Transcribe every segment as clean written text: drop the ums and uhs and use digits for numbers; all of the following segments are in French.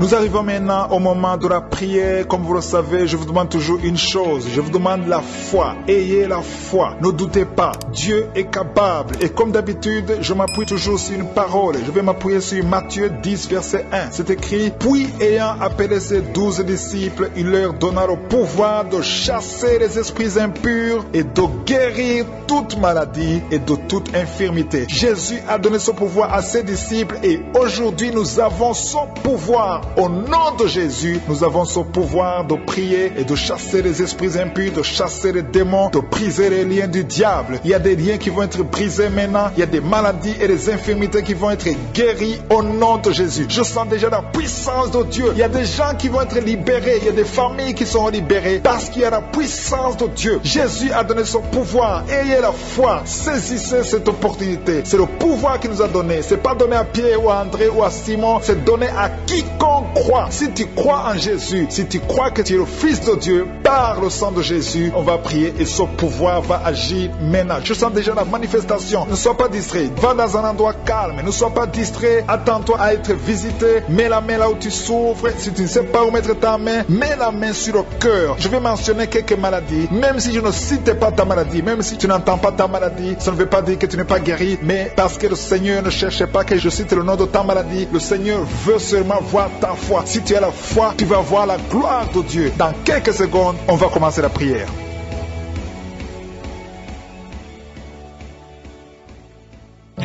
Nous arrivons maintenant au moment de la prière. Comme vous le savez, je vous demande toujours une chose. Je vous demande la foi. Ayez la foi. Ne doutez pas. Dieu est capable. Et comme d'habitude, je m'appuie toujours sur une parole. Je vais m'appuyer sur Matthieu 10, verset 1. C'est écrit: puis ayant appelé ses 12 disciples, il leur donna le pouvoir de chasser les esprits impurs et de guérir toute maladie et de toute infirmité. Jésus a donné ce pouvoir à ses disciples et aujourd'hui nous avons son pouvoir. Au nom de Jésus, nous avons ce pouvoir de prier et de chasser les esprits impurs, de chasser les démons, de briser les liens du diable. Il y a des liens qui vont être brisés maintenant. Il y a des maladies et des infirmités qui vont être guéries au nom de Jésus. Je sens déjà la puissance de Dieu. Il y a des gens qui vont être libérés. Il y a des familles qui sont libérées parce qu'il y a la puissance de Dieu. Jésus a donné son pouvoir. Ayez la foi. Saisissez cette opportunité. C'est le pouvoir qu'il nous a donné. C'est pas donné à Pierre ou à André ou à Simon. C'est donné à quiconque croit. Si tu crois en Jésus, si tu crois que tu es le Fils de Dieu, par le sang de Jésus, on va prier et ce pouvoir va agir maintenant. Je sens déjà la manifestation. Ne sois pas distrait. Va dans un endroit calme. Ne sois pas distrait. Attends-toi à être visité. Mets la main là où tu souffres. Si tu ne sais pas où mettre ta main, mets la main sur le cœur. Je vais mentionner quelques maladies. Même si je ne cite pas ta maladie, même si tu n'entends pas ta maladie, ça ne veut pas dire que tu n'es pas guéri, mais parce que le Seigneur ne cherche pas que je cite le nom de ta maladie. Le Seigneur veut seulement voir ta foi. Si tu as la foi, tu vas voir la gloire de Dieu. Dans quelques secondes, on va commencer la prière.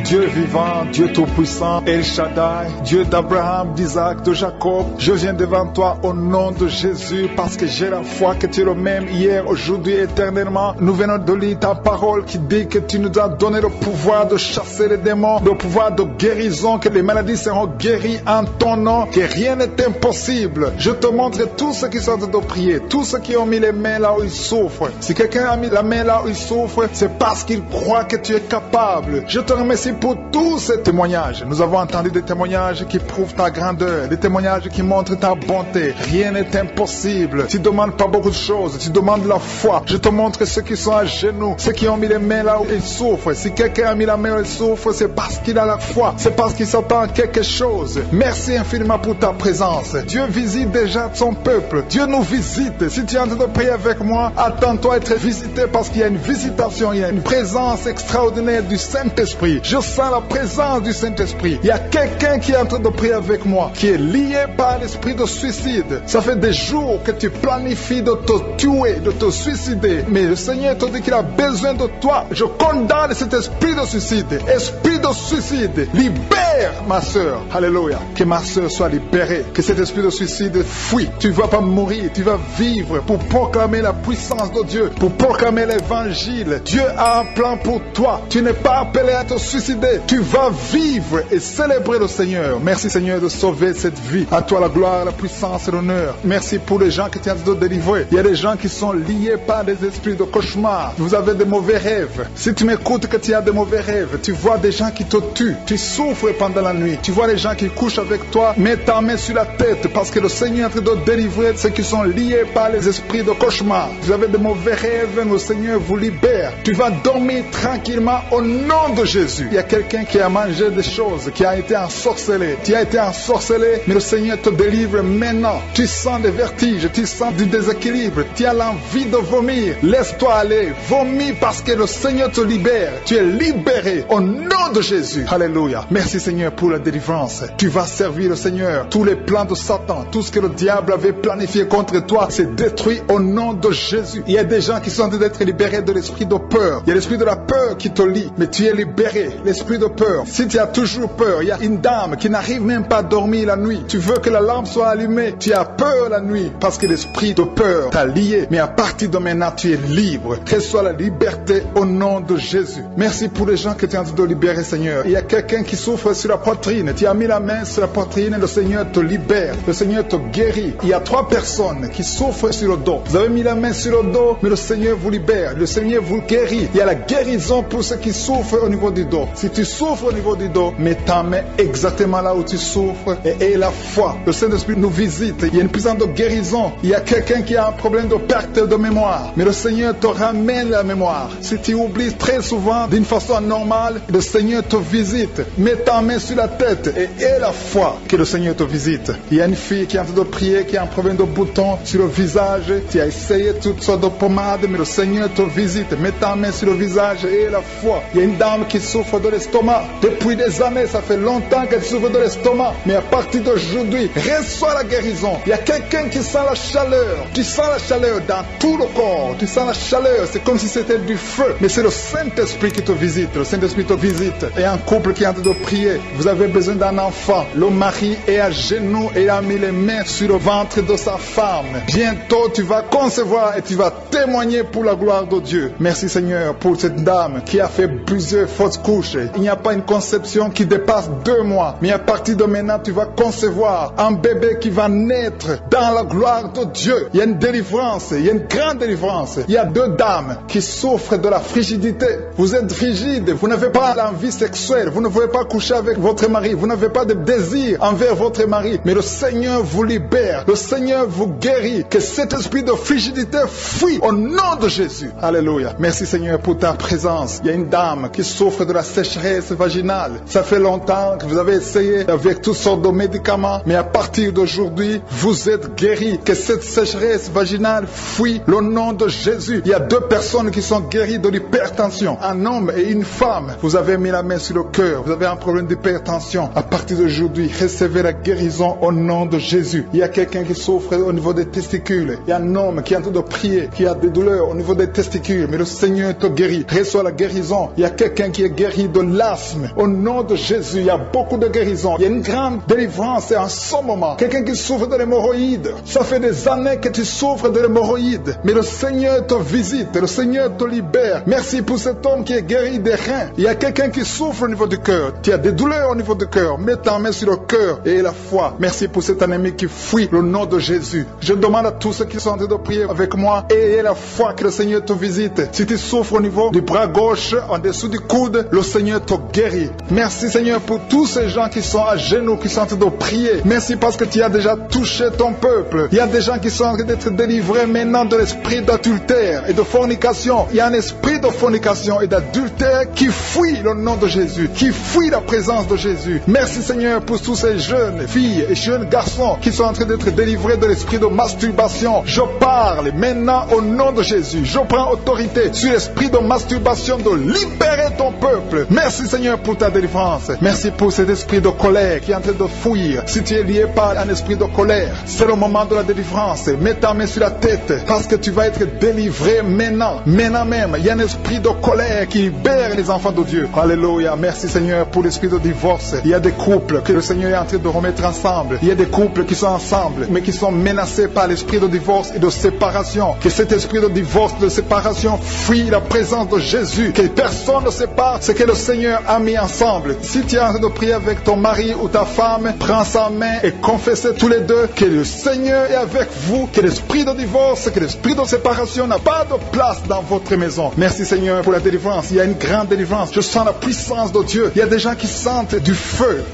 Dieu vivant, Dieu tout-puissant, El Shaddai, Dieu d'Abraham, d'Isaac, de Jacob, je viens devant toi au nom de Jésus parce que j'ai la foi que tu es le même hier, aujourd'hui, éternellement. Nous venons de lire ta parole qui dit que tu nous as donné le pouvoir de chasser les démons, le pouvoir de guérison, que les maladies seront guéries en ton nom, que rien n'est impossible. Je te montre tous ceux qui sont en train de prier, tous ceux qui ont mis les mains là où ils souffrent. Si quelqu'un a mis la main là où il souffre, c'est parce qu'il croit que tu es capable. Je te remercie pour tous ces témoignages. Nous avons entendu des témoignages qui prouvent ta grandeur, des témoignages qui montrent ta bonté. Rien n'est impossible. Tu ne demandes pas beaucoup de choses, tu demandes la foi. Je te montre ceux qui sont à genoux, ceux qui ont mis les mains là où ils souffrent. Si quelqu'un a mis la main où il souffre, c'est parce qu'il a la foi, c'est parce qu'il s'attend à quelque chose. Merci infiniment pour ta présence. Dieu visite déjà son peuple. Dieu nous visite. Si tu es en train de prier avec moi, attends-toi à être visité parce qu'il y a une visitation, il y a une présence extraordinaire du Saint-Esprit. Je sens la présence du Saint-Esprit. Il y a quelqu'un qui est en train de prier avec moi, qui est lié par l'esprit de suicide. Ça fait des jours que tu planifies de te tuer, de te suicider. Mais le Seigneur te dit qu'il a besoin de toi. Je condamne cet esprit de suicide. Esprit de suicide, libère ma soeur. Alléluia. Que ma soeur soit libérée. Que cet esprit de suicide fuit. Tu ne vas pas mourir, tu vas vivre pour proclamer la puissance de Dieu, pour proclamer l'évangile. Dieu a un plan pour toi. Tu n'es pas appelé à te suicider. Tu vas vivre et célébrer le Seigneur. Merci Seigneur de sauver cette vie. À toi la gloire, la puissance et l'honneur. Merci pour les gens que tu as de délivrer. Il y a des gens qui sont liés par des esprits de cauchemar. Vous avez des mauvais rêves. Si tu m'écoutes que tu as des mauvais rêves, tu vois des gens qui te tuent. Tu souffres pendant la nuit. Tu vois les gens qui couchent avec toi. Mets ta main sur la tête parce que le Seigneur est en train de délivrer ceux qui sont liés par les esprits de cauchemar. Vous avez des mauvais rêves, le Seigneur vous libère. Tu vas dormir tranquillement au nom de Jésus. Il y a quelqu'un qui a mangé des choses, qui a été ensorcelé. Tu as été ensorcelé, mais le Seigneur te délivre maintenant. Tu sens des vertiges, tu sens du déséquilibre, tu as l'envie de vomir. Laisse-toi aller, vomis parce que le Seigneur te libère. Tu es libéré au nom de Jésus. Alléluia. Merci Seigneur pour la délivrance. Tu vas servir le Seigneur. Tous les plans de Satan, tout ce que le diable avait planifié contre toi, c'est détruit au nom de Jésus. Il y a des gens qui sont en train d'être libérés de l'esprit de peur. Il y a l'esprit de la peur qui te lie, mais tu es libéré. L'esprit de peur. Si tu as toujours peur, il y a une dame qui n'arrive même pas à dormir la nuit. Tu veux que la lampe soit allumée. Tu as peur la nuit parce que l'esprit de peur t'a lié. Mais à partir de maintenant, tu es libre. Reçois la liberté au nom de Jésus. Merci pour les gens que tu es en train de libérer, Seigneur. Il y a quelqu'un qui souffre sur la poitrine. Tu as mis la main sur la poitrine et le Seigneur te libère. Le Seigneur te guérit. Il y a 3 personnes qui souffrent sur le dos. Vous avez mis la main sur le dos, mais le Seigneur vous libère. Le Seigneur vous guérit. Il y a la guérison pour ceux qui souffrent au niveau du dos. Si tu souffres au niveau du dos, mets ta main exactement là où tu souffres et aie la foi. Le Saint-Esprit nous visite. Il y a une puissance de guérison. Il y a quelqu'un qui a un problème de perte de mémoire. Mais le Seigneur te ramène la mémoire. Si tu oublies très souvent d'une façon anormale, le Seigneur te visite. Mets ta main sur la tête et aie la foi que le Seigneur te visite. Il y a une fille qui est en train de prier, qui a un problème de bouton sur le visage. Tu as essayé toutes sortes de pommades, mais le Seigneur te visite. Mets ta main sur le visage et aie la foi. Il y a une dame qui souffre de l'estomac. Depuis des années, ça fait longtemps qu'elle souffre de l'estomac. Mais à partir d'aujourd'hui, reçois la guérison. Il y a quelqu'un qui sent la chaleur. Tu sens la chaleur dans tout le corps. Tu sens la chaleur. C'est comme si c'était du feu. Mais c'est le Saint-Esprit qui te visite. Le Saint-Esprit te visite. Et un couple qui est en train de prier. Vous avez besoin d'un enfant. Le mari est à genoux et a mis les mains sur le ventre de sa femme. Bientôt, tu vas concevoir et tu vas témoigner pour la gloire de Dieu. Merci Seigneur pour cette dame qui a fait plusieurs fausses couches. Il n'y a pas une conception qui dépasse 2 mois. Mais à partir de maintenant, tu vas concevoir un bébé qui va naître dans la gloire de Dieu. Il y a une délivrance, il y a une grande délivrance. Il y a 2 dames qui souffrent de la frigidité. Vous êtes frigide, vous n'avez pas l'envie sexuelle, vous ne pouvez pas coucher avec votre mari, vous n'avez pas de désir envers votre mari. Mais le Seigneur vous libère, le Seigneur vous guérit. Que cet esprit de frigidité fuit au nom de Jésus. Alléluia. Merci Seigneur pour ta présence. Il y a une dame qui souffre de la sécheresse vaginale. Ça fait longtemps que vous avez essayé avec toutes sortes de médicaments, mais à partir d'aujourd'hui, vous êtes guéris. Que cette sécheresse vaginale fuit le nom de Jésus. Il y a 2 personnes qui sont guéries de l'hypertension. Un homme et une femme. Vous avez mis la main sur le cœur. Vous avez un problème d'hypertension. À partir d'aujourd'hui, recevez la guérison au nom de Jésus. Il y a quelqu'un qui souffre au niveau des testicules. Il y a un homme qui est en train de prier, qui a des douleurs au niveau des testicules. Mais le Seigneur te guérit. Reçois la guérison. Il y a quelqu'un qui est guéri de l'asthme. Au nom de Jésus, il y a beaucoup de guérison. Il y a une grande délivrance en ce moment. Quelqu'un qui souffre de l'hémorroïde. Ça fait des années que tu souffres de l'hémorroïde. Mais le Seigneur te visite. Le Seigneur te libère. Merci pour cet homme qui est guéri des reins. Il y a quelqu'un qui souffre au niveau du cœur. Tu as des douleurs au niveau du cœur. Mets ta main sur le cœur et la foi. Merci pour cet ennemi qui fuit le nom de Jésus. Je demande à tous ceux qui sont en train de prier avec moi, ayez la foi que le Seigneur te visite. Si tu souffres au niveau du bras gauche, en dessous du coude, le Seigneur te guérit. Merci Seigneur pour tous ces gens qui sont à genoux, qui sont en train de prier. Merci parce que tu as déjà touché ton peuple. Il y a des gens qui sont en train d'être délivrés maintenant de l'esprit d'adultère et de fornication. Il y a un esprit de fornication et d'adultère qui fuit le nom de Jésus, qui fuit la présence de Jésus. Merci Seigneur pour tous ces jeunes filles et jeunes garçons qui sont en train d'être délivrés de l'esprit de masturbation. Je parle maintenant au nom de Jésus. Je prends autorité sur l'esprit de masturbation, de libérer ton peuple. Merci Seigneur pour ta délivrance. Merci pour cet esprit de colère qui est en train de fuir. Si tu es lié par un esprit de colère, c'est le moment de la délivrance. Mets ta main sur la tête parce que tu vas être délivré maintenant. Maintenant même, il y a un esprit de colère qui libère les enfants de Dieu. Alléluia. Merci Seigneur pour l'esprit de divorce. Il y a des couples que le Seigneur est en train de remettre ensemble. Il y a des couples qui sont ensemble mais qui sont menacés par l'esprit de divorce et de séparation. Que cet esprit de divorce, de séparation fuit la présence de Jésus. Que personne ne sépare ce que le Seigneur a mis ensemble. Si tu es en train de prier avec ton mari ou ta femme, prends sa main et confessez tous les deux que le Seigneur est avec vous, que l'esprit de divorce, que l'esprit de séparation n'a pas de place dans votre maison. Merci Seigneur pour la délivrance. Il y a une grande délivrance. Je sens la puissance de Dieu. Il y a des gens qui sentent du feu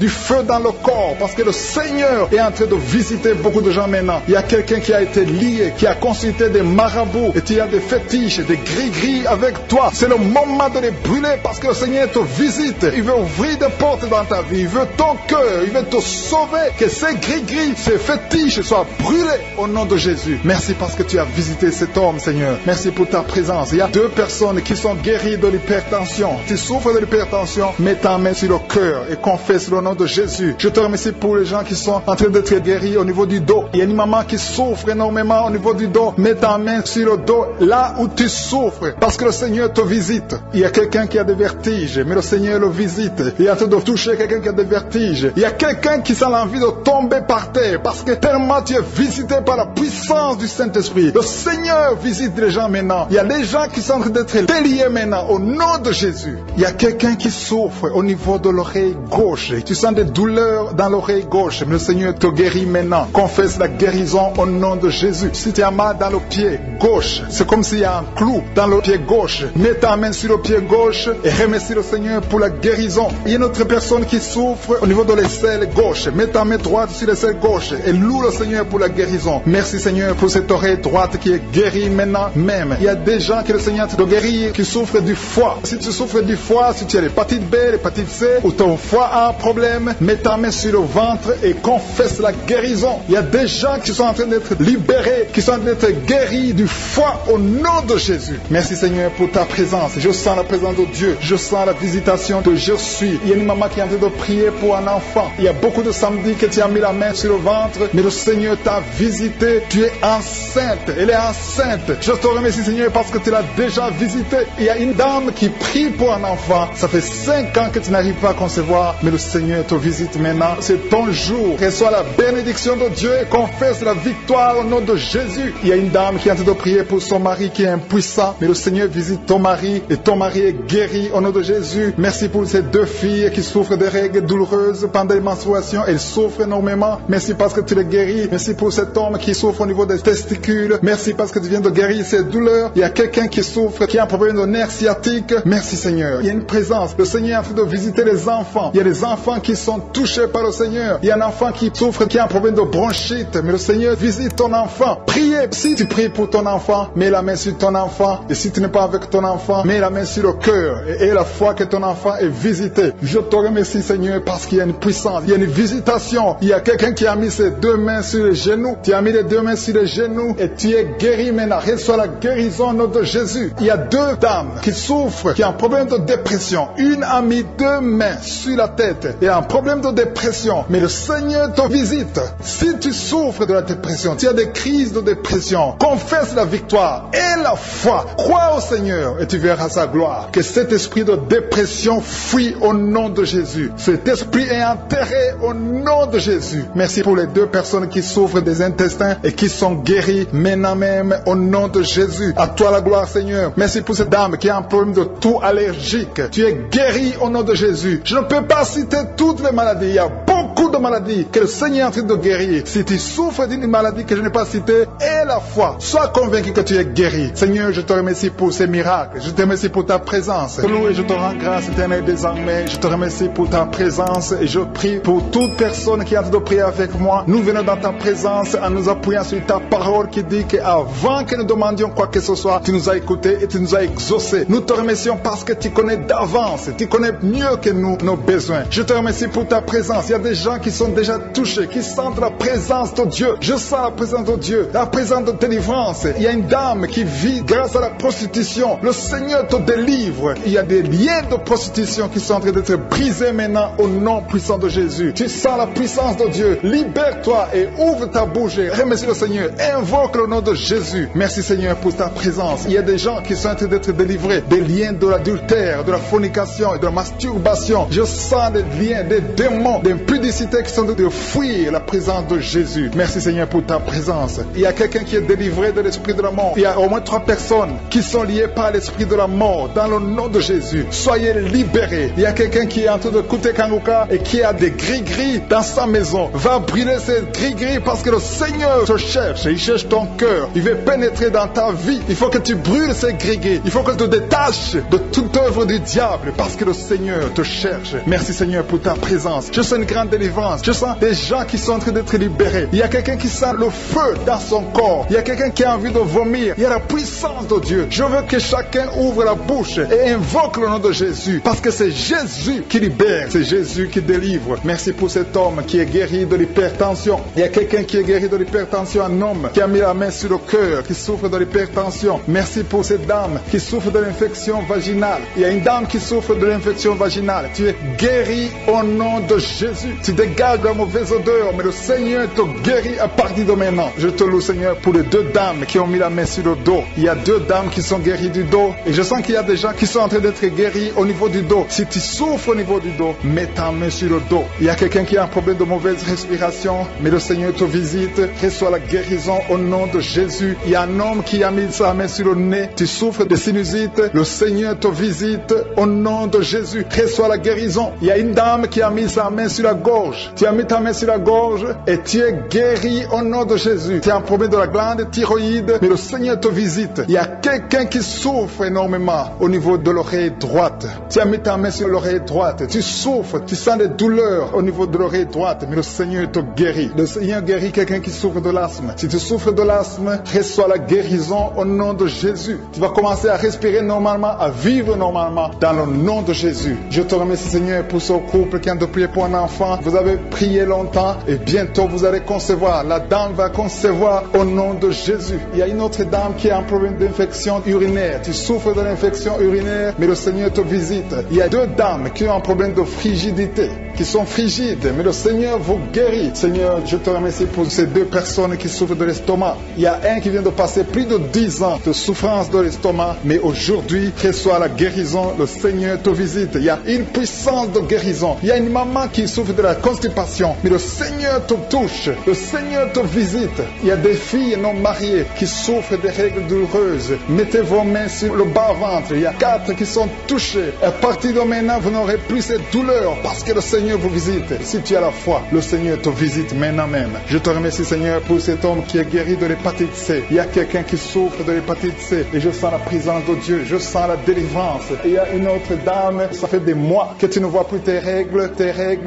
dans le corps parce que le Seigneur est en train de visiter beaucoup de gens maintenant. Il y a quelqu'un qui a été lié, qui a consulté des marabouts et tu as des fétiches, des gris-gris avec toi. C'est le moment de les brûler parce que le Seigneur te visite. Il veut ouvrir des portes dans ta vie. Il veut ton cœur. Il veut te sauver. Que ces gris-gris, ces fétiches soient brûlés au nom de Jésus. Merci parce que tu as visité cet homme, Seigneur. Merci pour ta présence. Il y a 2 personnes qui sont guéries de l'hypertension. Tu souffres de l'hypertension, mets ta main sur le cœur et confesse le nom de Jésus. Je te remercie pour les gens qui sont en train d'être guéris au niveau du dos. Il y a une maman qui souffre énormément au niveau du dos. Mets ta main sur le dos là où tu souffres parce que le Seigneur te visite. Il y a quelqu'un qui a des vertiges, mais le Seigneur le visite. Il est en train de toucher quelqu'un qui a des vertiges. Il y a quelqu'un qui sent l'envie de tomber par terre parce que tellement tu es visité par la puissance du Saint-Esprit. Le Seigneur visite les gens maintenant. Il y a des gens qui sont en train d'être déliés maintenant au nom de Jésus. Il y a quelqu'un qui souffre au niveau de l'oreille gauche. Tu sens des douleurs dans l'oreille gauche, mais le Seigneur te guérit maintenant. Confesse la guérison au nom de Jésus. Si tu as mal dans le pied gauche, c'est comme s'il y a un clou dans le pied gauche. Mets ta main sur le pied gauche et remercie le Seigneur Seigneur, pour la guérison. Il y a une autre personne qui souffre au niveau de l'aisselle gauche. Mets ta main droite sur l'aisselle gauche et loue le Seigneur pour la guérison. Merci Seigneur pour cette oreille droite qui est guérie maintenant même. Il y a des gens que le Seigneur te guérit qui souffrent du foie. Si tu souffres du foie, si tu as l'hépatite B, l'hépatite C, ou ton foie a un problème, mets ta main sur le ventre et confesse la guérison. Il y a des gens qui sont en train d'être libérés, qui sont en train d'être guéris du foie au nom de Jésus. Merci Seigneur pour ta présence. Je sens la présence de Dieu. Je sens la visitation de je suis. Il y a une maman qui est en train de prier pour un enfant. Il y a beaucoup de samedis que tu as mis la main sur le ventre, mais le Seigneur t'a visité. Tu es enceinte. Elle est enceinte. Je te remercie Seigneur parce que tu l'as déjà visité. Il y a une dame qui prie pour un enfant. Ça fait 5 ans que tu n'arrives pas à concevoir, mais le Seigneur te visite maintenant. C'est ton jour. Reçois la bénédiction de Dieu et confesse la victoire au nom de Jésus. Il y a une dame qui est en train de prier pour son mari qui est impuissant, mais le Seigneur visite ton mari et ton mari est guéri au nom de Jésus. Merci pour ces 2 filles qui souffrent de règles douloureuses pendant les menstruations. Elles souffrent énormément. Merci parce que tu les guéris. Merci pour cet homme qui souffre au niveau des testicules. Merci parce que tu viens de guérir ces douleurs. Il y a quelqu'un qui souffre, qui a un problème de nerf sciatique. Merci Seigneur. Il y a une présence. Le Seigneur est en train de visiter les enfants. Il y a des enfants qui sont touchés par le Seigneur. Il y a un enfant qui souffre, qui a un problème de bronchite. Mais le Seigneur visite ton enfant. Priez. Si tu pries pour ton enfant, mets la main sur ton enfant. Et si tu n'es pas avec ton enfant, mets la main sur le cœur. Et la foi que ton enfant est visité. Je te remercie Seigneur parce qu'il y a une puissance. Il y a une visitation. Il y a quelqu'un qui a mis ses 2 mains sur les genoux. Tu as mis les 2 mains sur les genoux et tu es guéri maintenant. Reçois la guérison au nom de Jésus. Il y a 2 dames qui souffrent, qui ont un problème de dépression. Une a mis 2 mains sur la tête et a un problème de dépression. Mais le Seigneur te visite. Si tu souffres de la dépression, tu as des crises de dépression, confesse la victoire et la foi. Crois au Seigneur et tu verras sa gloire. Que cet esprit de dépression fuit au nom de Jésus. Cet esprit est enterré au nom de Jésus. Merci pour les 2 personnes qui souffrent des intestins et qui sont guéries maintenant même au nom de Jésus. À toi la gloire Seigneur. Merci pour cette dame qui a un problème de toux allergique. Tu es guéri au nom de Jésus. Je ne peux pas citer toutes les maladies. Il y a beaucoup de maladies que le Seigneur est en train de guérir. Si tu souffres d'une maladie que je n'ai pas citée, aie la foi. Sois convaincu que tu es guéri. Seigneur, je te remercie pour ces miracles. Je te remercie pour ta présence. Et je te rends grâce éternelle désormais. Je te remercie pour ta présence et je prie pour toute personne qui est en train de prier avec moi. Nous venons dans ta présence en nous appuyant sur ta parole qui dit qu'avant que nous demandions quoi que ce soit, tu nous as écoutés et tu nous as exaucés. Nous te remercions parce que tu connais d'avance. Tu connais mieux que nous nos besoins. Je te remercie pour ta présence. Il y a des gens qui sont déjà touchés, qui sentent la présence de Dieu. Je sens la présence de Dieu, la présence de délivrance. Il y a une dame qui vit grâce à la prostitution. Le Seigneur te délivre. Il y a des liens de prostitution qui sont en train d'être brisés maintenant au nom puissant de Jésus. Tu sens la puissance de Dieu. Libère-toi et ouvre ta bouche. Remercie le Seigneur. Invoque le nom de Jésus. Merci Seigneur pour ta présence. Il y a des gens qui sont en train d'être délivrés des liens de l'adultère, de la fornication et de la masturbation. Je sens des liens, des démons, des impudicités qui sont en train de fuir la présence de Jésus. Merci Seigneur pour ta présence. Il y a quelqu'un qui est délivré de l'esprit de la mort. Il y a au moins 3 personnes qui sont liées par l'esprit de la mort dans le nom de Jésus. Soyez libérés. Il y a quelqu'un qui est en train de écouter Kanguka et qui a des gris-gris dans sa maison. Va brûler ces gris-gris parce que le Seigneur te cherche. Il cherche ton cœur. Il veut pénétrer dans ta vie. Il faut que tu brûles ces gris-gris. Il faut que tu te détaches de toute œuvre du diable parce que le Seigneur te cherche. Merci Seigneur pour ta présence. Je sens une grande délivrance. Je sens des gens qui sont en train d'être libérés. Il y a quelqu'un qui sent le feu dans son corps. Il y a quelqu'un qui a envie de vomir. Il y a la puissance de Dieu. Je veux que chacun ouvre la bouche et invoque le nom de Jésus parce que c'est Jésus qui libère. C'est Jésus qui délivre. Merci pour cet homme qui est guéri de l'hypertension. Il y a quelqu'un qui est guéri de l'hypertension, un homme qui a mis la main sur le cœur, qui souffre de l'hypertension. Merci pour cette dame qui souffre de l'infection vaginale. Il y a une dame qui souffre de l'infection vaginale. Tu es guéri au nom de Jésus. Tu dégages la mauvaise odeur, mais le Seigneur te guérit à partir de maintenant. Je te loue Seigneur pour les 2 dames qui ont mis la main sur le dos. Il y a 2 dames qui sont guéries du dos et je sens qu'il y a des gens qui sont en train d'être guéris au niveau du dos. Si tu souffres au niveau du dos, mets ta main sur le dos. Il y a quelqu'un qui a un problème de mauvaise respiration, mais le Seigneur te visite. Reçois la guérison au nom de Jésus. Il y a un homme qui a mis sa main sur le nez. Tu souffres de sinusite. Le Seigneur te visite au nom de Jésus. Reçois la guérison. Il y a une dame qui a mis sa main sur la gorge. gorge. Tu as mis ta main sur la gorge et tu es guéri au nom de Jésus. Tu as un problème de la glande thyroïde, mais le Seigneur te visite. Il y a quelqu'un qui souffre énormément au niveau de l'oreille droite. Tu as mis ta main sur l'oreille droite. Tu souffres, tu sens des douleurs au niveau de l'oreille droite, mais le Seigneur te guérit. Le Seigneur guérit quelqu'un qui souffre de l'asthme. Si tu souffres de l'asthme, reçois la guérison au nom de Jésus. Tu vas commencer à respirer normalement, à vivre normalement dans le nom de Jésus. Je te remercie, Seigneur, pour ce couple qui a de prier pour un enfant. Vous avez prié longtemps et bientôt vous allez concevoir. La dame va concevoir au nom de Jésus. Il y a une autre dame qui a un problème d'infection urinaire. Tu souffres de l'infection urinaire, mais le Seigneur te visite. Il y a deux dames qui ont un problème de frigidité, qui sont frigides, mais le Seigneur vous guérit. Seigneur, je te remercie pour ces deux personnes qui souffrent de l'estomac. Il y a un qui vient de passer plus de 10 ans de souffrance de l'estomac, mais aujourd'hui, reçoit la guérison. Le Seigneur te visite. Il y a une puissance de guérison. Il y a une maman qui souffre de la constipation, mais le Seigneur te touche. Le Seigneur te visite. Il y a des filles non mariées qui souffrent des règles douloureuses. Mettez vos mains sur le bas-ventre. Il y a 4 qui sont touchés. À partir de maintenant, vous n'aurez plus cette douleur parce que le Seigneur vous visite. Si tu as la foi, le Seigneur te visite maintenant même. Je te remercie, Seigneur, pour cet homme qui est guéri de l'hépatite C. Il y a quelqu'un qui souffre de l'hépatite C et je sens la présence de Dieu. Je sens la délivrance. Il y a une autre dame, ça fait des mois que tu ne vois plus tes règles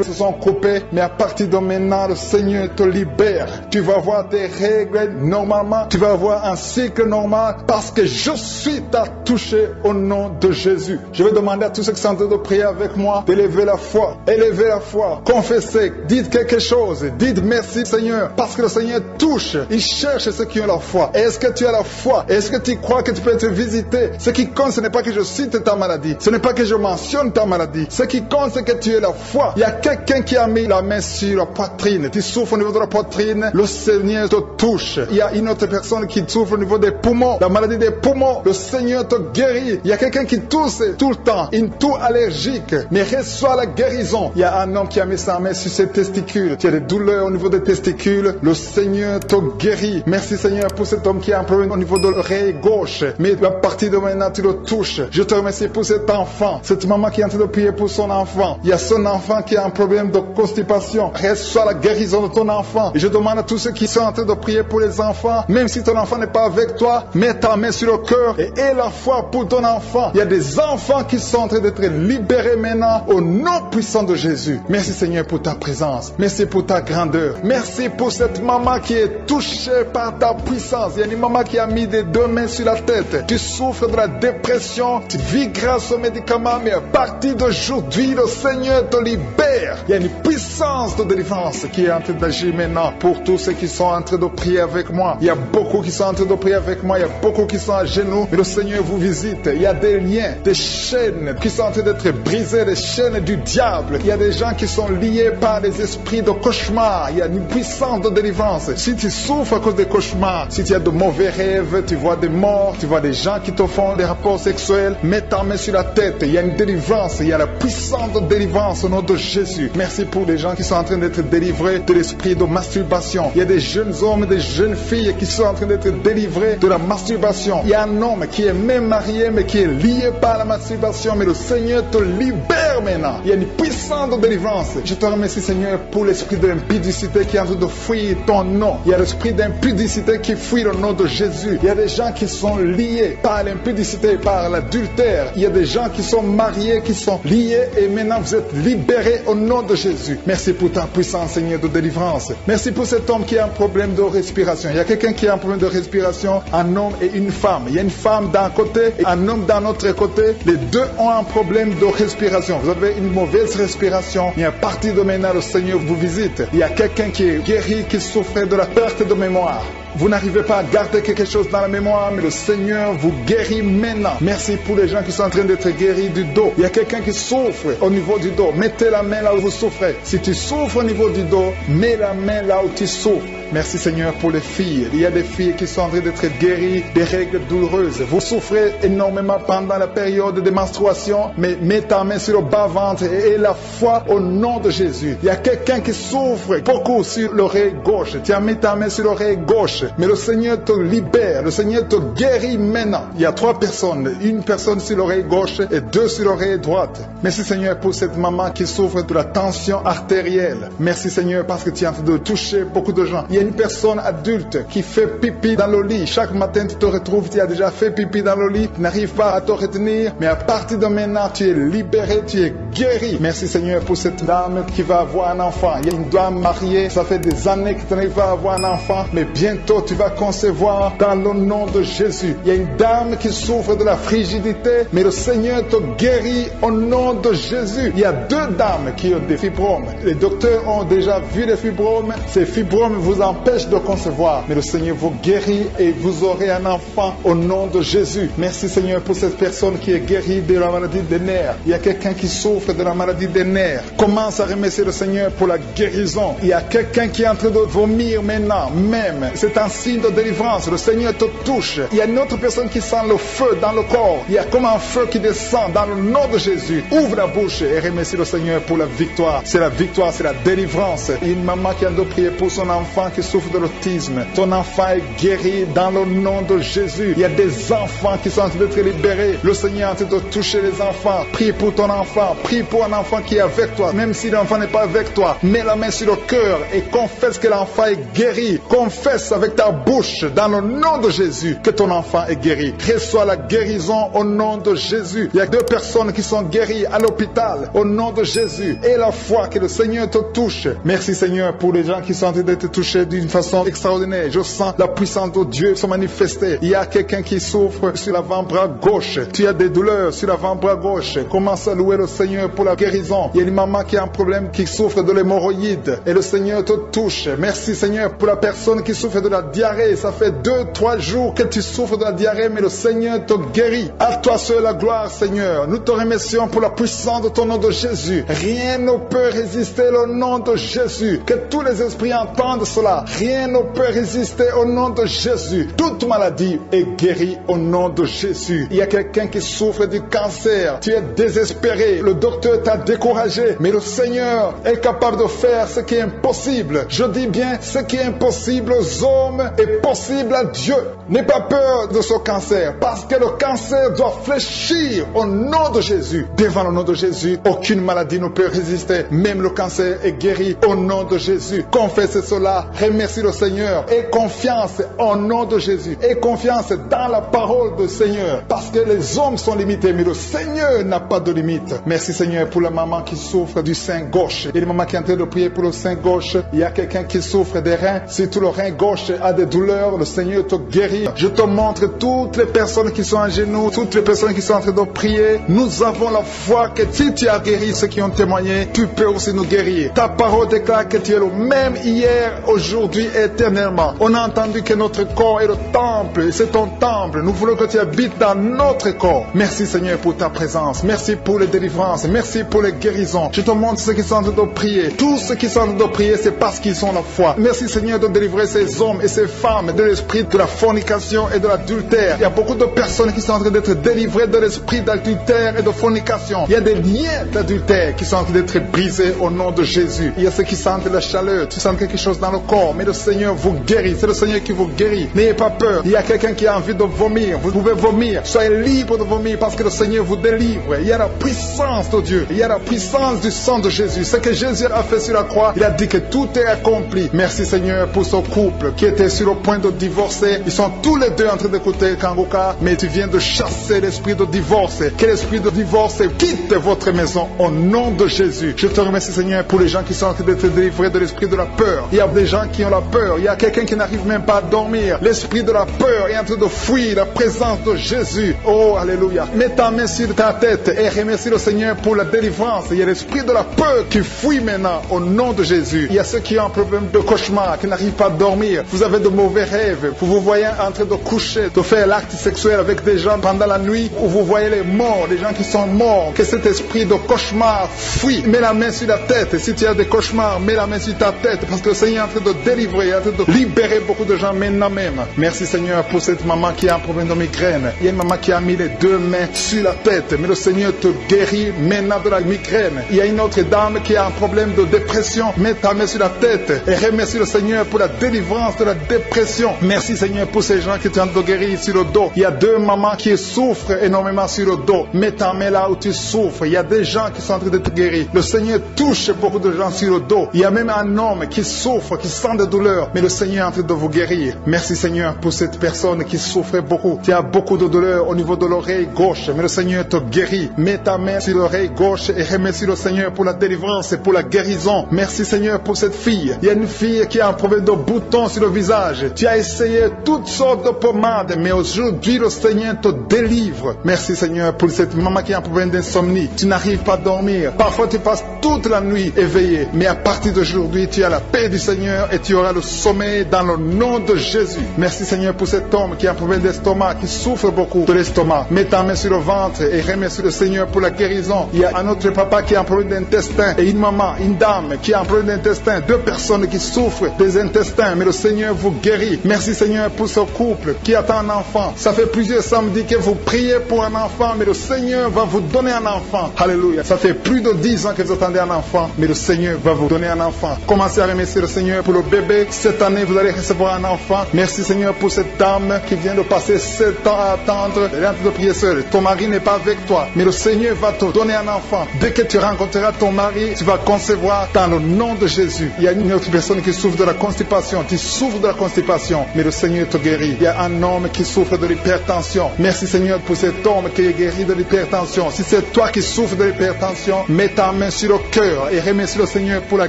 se sont coupées, mais à partir de maintenant, le Seigneur te libère. Tu vas voir tes règles normalement, tu vas avoir un cycle normal parce que je suis touché au nom de Jésus. Je vais demander à tous ceux qui sont en train de prier avec moi d'élever la foi, élevez la foi, confessez, dites quelque chose, dites merci Seigneur, parce que le Seigneur touche, il cherche ceux qui ont la foi. Est-ce que tu as la foi? Est-ce que tu crois que tu peux être visité? Ce qui compte, ce n'est pas que je cite ta maladie, ce n'est pas que je mentionne ta maladie, ce qui compte, c'est que tu aies la foi. Il y a quelqu'un qui a mis la main sur la poitrine, tu souffres au niveau de la poitrine, le Seigneur te touche. Il y a une autre personne qui souffre au niveau des poumons, la maladie des poumons, le Seigneur te guérit. Il y a quelqu'un qui tousse tout le temps, une toux allergique, mais reçoit la guérison. Il y a un homme qui a mis sa main sur ses testicules, tu as des douleurs au niveau des testicules, le Seigneur te guérit. Merci Seigneur pour cet homme qui a un problème au niveau de l'oreille gauche, mais à partir de maintenant tu le touches. Je te remercie pour cet enfant, cette maman qui est en train de prier pour son enfant. Il y a son enfant qui a un problème de constipation, reçoit la guérison de ton enfant. Et je demande à tous ceux qui sont en train de prier pour les enfants, même si ton enfant n'est pas avec toi, mets ta main sur le cœur et aie la foi pour ton enfant. Il y a des enfants qui sont en train d'être libérés maintenant au nom puissant de Jésus. Merci Seigneur pour ta présence. Merci pour ta grandeur. Merci pour cette maman qui est touchée par ta puissance. Il y a une maman qui a mis des deux mains sur la tête. Tu souffres de la dépression, tu vis grâce aux médicaments, mais à partir d'aujourd'hui, le Seigneur te libère. Il y a une puissance de délivrance qui est en train d'agir maintenant pour tous ceux qui sont en train de prier avec moi. Il y a beaucoup qui sont en train de prier avec moi. Il y a beaucoup qui sont à genoux, mais le Seigneur vous visite. Il y a des liens, des chaînes qui sont en train d'être brisées, des chaînes du diable. Il y a des gens qui sont liés par des esprits de cauchemar. Il y a une puissance de délivrance. Si tu souffres à cause des cauchemars, si tu as de mauvais rêves, tu vois des morts, tu vois des gens qui te font des rapports sexuels, mets ta main sur la tête. Il y a une délivrance, il y a la puissance de délivrance au nom de Jésus. Merci pour les gens qui sont en train d'être délivrés de l'esprit de masturbation. Il y a des jeunes hommes et des jeunes filles qui sont en train d'être délivrés de la masturbation. Il y a un homme qui est même marié mais qui est lié par la masturbation, mais le Seigneur te libère maintenant. Il y a une puissance de délivrance. Je te remercie Seigneur pour l'esprit de l'impudicité qui est en train de fuir ton nom. Il y a l'esprit d'impudicité qui fuit le nom de Jésus. Il y a des gens qui sont liés par l'impudicité, par l'adultère. Il y a des gens qui sont mariés, qui sont liés et maintenant vous êtes libérés au nom de Jésus. Merci pour ta puissance Seigneur de délivrance. Merci pour cet homme qui a un problème de respiration. Il y a quelqu'un qui a un problème de respiration, un homme et une femme. Il y a une femme d'un côté et un homme d'un autre côté. Les deux ont un problème de respiration. Vous avez une mauvaise respiration, mais à partir de maintenant le Seigneur vous visite. Il y a quelqu'un qui est guéri, qui souffrait de la perte de mémoire. Vous n'arrivez pas à garder quelque chose dans la mémoire, mais le Seigneur vous guérit maintenant. Merci pour les gens qui sont en train d'être guéris du dos. Il y a quelqu'un qui souffre au niveau du dos. Mettez la main là où vous souffrez. Si tu souffres au niveau du dos, mets la main là où tu souffres. Merci Seigneur pour les filles. Il y a des filles qui sont en train d'être guéries des règles douloureuses. Vous souffrez énormément pendant la période de menstruation, mais mets ta main sur le bas-ventre et aie la foi au nom de Jésus. Il y a quelqu'un qui souffre beaucoup sur l'oreille gauche. Tu as mis ta main sur l'oreille gauche. mais le Seigneur te libère, le Seigneur te guérit maintenant. Il y a 3 personnes, une personne sur l'oreille gauche et 2 sur l'oreille droite. Merci Seigneur pour cette maman qui souffre de la tension artérielle. Merci Seigneur parce que tu es en train de toucher beaucoup de gens. Il y a une personne adulte qui fait pipi dans le lit. Chaque matin tu te retrouves, tu as déjà fait pipi dans le lit, tu n'arrives pas à te retenir, mais à partir de maintenant tu es libéré, tu es guéri. Merci Seigneur pour cette dame qui va avoir un enfant. Il y a une dame mariée, ça fait des années que tu n'arrives pas à avoir un enfant, mais bientôt tu vas concevoir dans le nom de Jésus. Il y a une dame qui souffre de la frigidité, mais le Seigneur te guérit au nom de Jésus. Il y a 2 dames qui ont des fibromes. Les docteurs ont déjà vu les fibromes. Ces fibromes vous empêchent de concevoir, mais le Seigneur vous guérit et vous aurez un enfant au nom de Jésus. Merci Seigneur pour cette personne qui est guérie de la maladie des nerfs. Il y a quelqu'un qui souffre de la maladie des nerfs. Commence à remercier le Seigneur pour la guérison. Il y a quelqu'un qui est en train de vomir maintenant, même. C'est un signe de délivrance. Le Seigneur te touche. Il y a une autre personne qui sent le feu dans le corps. Il y a comme un feu qui descend dans le nom de Jésus. Ouvre la bouche et remercie le Seigneur pour la victoire. C'est la victoire, c'est la délivrance. Il y a une maman qui a de prier pour son enfant qui souffre de l'autisme. Ton enfant est guéri dans le nom de Jésus. Il y a des enfants qui sont en train d'être libérés. Le Seigneur est en train de toucher les enfants. Prie pour ton enfant. Prie pour un enfant qui est avec toi. Même si l'enfant n'est pas avec toi, mets la main sur le cœur et confesse que l'enfant est guéri. Confesse avec ta bouche dans le nom de Jésus que ton enfant est guéri. Reçois la guérison au nom de Jésus. Il y a 2 personnes qui sont guéries à l'hôpital au nom de Jésus. Et la foi que le Seigneur te touche. Merci Seigneur pour les gens qui sont en train d'être touchés d'une façon extraordinaire. Je sens la puissance de Dieu se manifester. Il y a quelqu'un qui souffre sur l'avant-bras gauche. Tu as des douleurs sur l'avant-bras gauche. Commence à louer le Seigneur pour la guérison. Il y a une maman qui a un problème, qui souffre de l'hémorroïde. Et le Seigneur te touche. Merci Seigneur pour la personne qui souffre de la diarrhée. Ça fait 2-3 jours que tu souffres de la diarrhée, mais le Seigneur te guérit. À toi seul la gloire Seigneur. Nous te remercions pour la puissance de ton nom de Jésus. Rien ne peut résister au nom de Jésus. Que tous les esprits entendent cela. Rien ne peut résister au nom de Jésus. Toute maladie est guérie au nom de Jésus. Il y a quelqu'un qui souffre du cancer. Tu es désespéré. Le docteur t'a découragé. Mais le Seigneur est capable de faire ce qui est impossible. Je dis bien, ce qui est impossible aux hommes est possible à Dieu. N'aie pas peur de ce cancer, parce que le cancer doit fléchir au nom de Jésus. Devant le nom de Jésus, aucune maladie ne peut résister. Même le cancer est guéri au nom de Jésus. Confesse cela, remercie le Seigneur. Aie confiance au nom de Jésus. Aie confiance dans la parole du Seigneur, parce que les hommes sont limités, mais le Seigneur n'a pas de limite. Merci Seigneur pour la maman qui souffre du sein gauche. Et la maman qui est en train de prier pour le sein gauche. Il y a quelqu'un qui souffre des reins. Si tout le rein gauche a des douleurs, le Seigneur te guérit. Je te montre toutes les personnes qui sont à genoux, toutes les personnes qui sont en train de prier. Nous avons la foi que si tu as guéri ceux qui ont témoigné, tu peux aussi nous guérir. Ta parole déclare que tu es le même hier, aujourd'hui et éternellement. On a entendu que notre corps est le temple, c'est ton temple. Nous voulons que tu habites dans notre corps. Merci Seigneur pour ta présence. Merci pour les délivrances. Merci pour les guérisons. Je te montre ceux qui sont en train de prier. Tous ceux qui sont en train de prier, c'est parce qu'ils ont la foi. Merci Seigneur de délivrer ces hommes et ces femmes de l'esprit de la fornication et de l'adultère. Il y a beaucoup de personnes qui sont en train d'être délivrées de l'esprit d'adultère et de fornication. Il y a des liens d'adultère qui sont en train d'être brisés au nom de Jésus. Il y a ceux qui sentent la chaleur, tu sens quelque chose dans le corps, mais le Seigneur vous guérit. C'est le Seigneur qui vous guérit. N'ayez pas peur. Il y a quelqu'un qui a envie de vomir. Vous pouvez vomir. Soyez libre de vomir parce que le Seigneur vous délivre. Il y a la puissance de Dieu. Il y a la puissance du sang de Jésus. Ce que Jésus a fait sur la croix, il a dit que tout est accompli. Merci Seigneur pour ce couple qui était sur le point de divorcer. Ils sont tous les deux en train d'écouter Kangoka, mais tu viens de chasser l'esprit de divorce. Que l'esprit de divorce quitte votre maison au nom de Jésus. Je te remercie Seigneur pour les gens qui sont en train d'être délivrés de l'esprit de la peur. Il y a des gens qui ont la peur. Il y a quelqu'un qui n'arrive même pas à dormir. L'esprit de la peur est en train de fuir la présence de Jésus. Oh, alléluia. Mets ta main sur ta tête et remercie le Seigneur pour la délivrance. Il y a l'esprit de la peur qui fuit maintenant au nom de Jésus. Il y a ceux qui ont un problème de cauchemar, qui n'arrivent pas à dormir. Vous avez de mauvais rêves. Vous vous voyez en train de coucher, de faire l'acte sexuel avec des gens pendant la nuit, où vous voyez les morts, des gens qui sont morts. Que cet esprit de cauchemar fuit. Mets la main sur la tête. Et si tu as des cauchemars, mets la main sur ta tête. Parce que le Seigneur est en train de délivrer, en train de libérer beaucoup de gens maintenant même. Merci Seigneur pour cette maman qui a un problème problème de migraine. Il y a une maman qui a mis les deux mains sur la tête, mais le Seigneur te guérit maintenant de la migraine. Il y a une autre dame qui a un problème de dépression. Mets ta main sur la tête et remercie le Seigneur pour la délivrance de la dépression. Merci Seigneur pour ces gens qui tentent de guérir sur le dos. Il y a deux mamans qui souffrent énormément sur le dos. Mets ta main là où tu souffres. Il y a des gens qui sont en train de te guérir. Le Seigneur touche beaucoup de gens sur le dos. Il y a même un homme qui souffre, qui sent de douleur, mais le Seigneur est en train de vous guérir. Merci Seigneur pour cette personne qui souffrait beaucoup. Tu as beaucoup de douleur au niveau de l'oreille gauche, mais le Seigneur te guérit. Mets ta main sur l'oreille gauche et remercie le Seigneur pour la délivrance et pour la guérison. Merci Seigneur pour cette fille. Il y a une fille qui a un problème de boutons sur le visage. Tu as essayé toutes sortes de pommades, mais aujourd'hui le Seigneur te délivre. Merci Seigneur pour cette maman qui a un problème d'insomnie. Tu n'arrives pas à dormir. Parfois tu passes toute la nuit éveillé, mais à partir d'aujourd'hui tu as la paix du Seigneur et tu auras le sommeil dans le nom de Jésus. Merci Seigneur pour cet homme qui a un problème d'estomac, qui souffre beaucoup de l'estomac. Mets ta main sur le ventre et remercie le Seigneur pour la guérison. Il y a un autre papa qui a un problème d'intestin et une maman, une dame qui a un problème d'intestin. Deux personnes qui souffrent des intestins, mais le Seigneur vous guérit. Merci Seigneur pour ce couple qui attend un enfant. Ça fait plusieurs samedis que vous priez pour un enfant, mais le Seigneur va vous donner un enfant. Alléluia. Ça fait plus de 10 ans que vous attendez un enfant, mais le Seigneur va vous donner un enfant. Commencez à remercier le Seigneur pour le bébé. Cette année, vous allez recevoir un enfant. Merci Seigneur pour cette dame qui vient de passer 7 ans à attendre. Elle est en train de prier seule. Ton mari n'est pas avec toi, mais le Seigneur va te donner un enfant. Dès que tu rencontreras ton mari, tu vas concevoir dans le nom de Jésus. Il y a une autre personne qui souffre de la constipation. Tu souffres de la constipation, mais le Seigneur te guérit. Il y a un homme qui souffre de l'hypertension. Merci Seigneur pour cet homme qui est guéri de l'hypertension. Si c'est toi qui souffres de l'hypertension, mets ta main sur le cœur et remercie le Seigneur pour la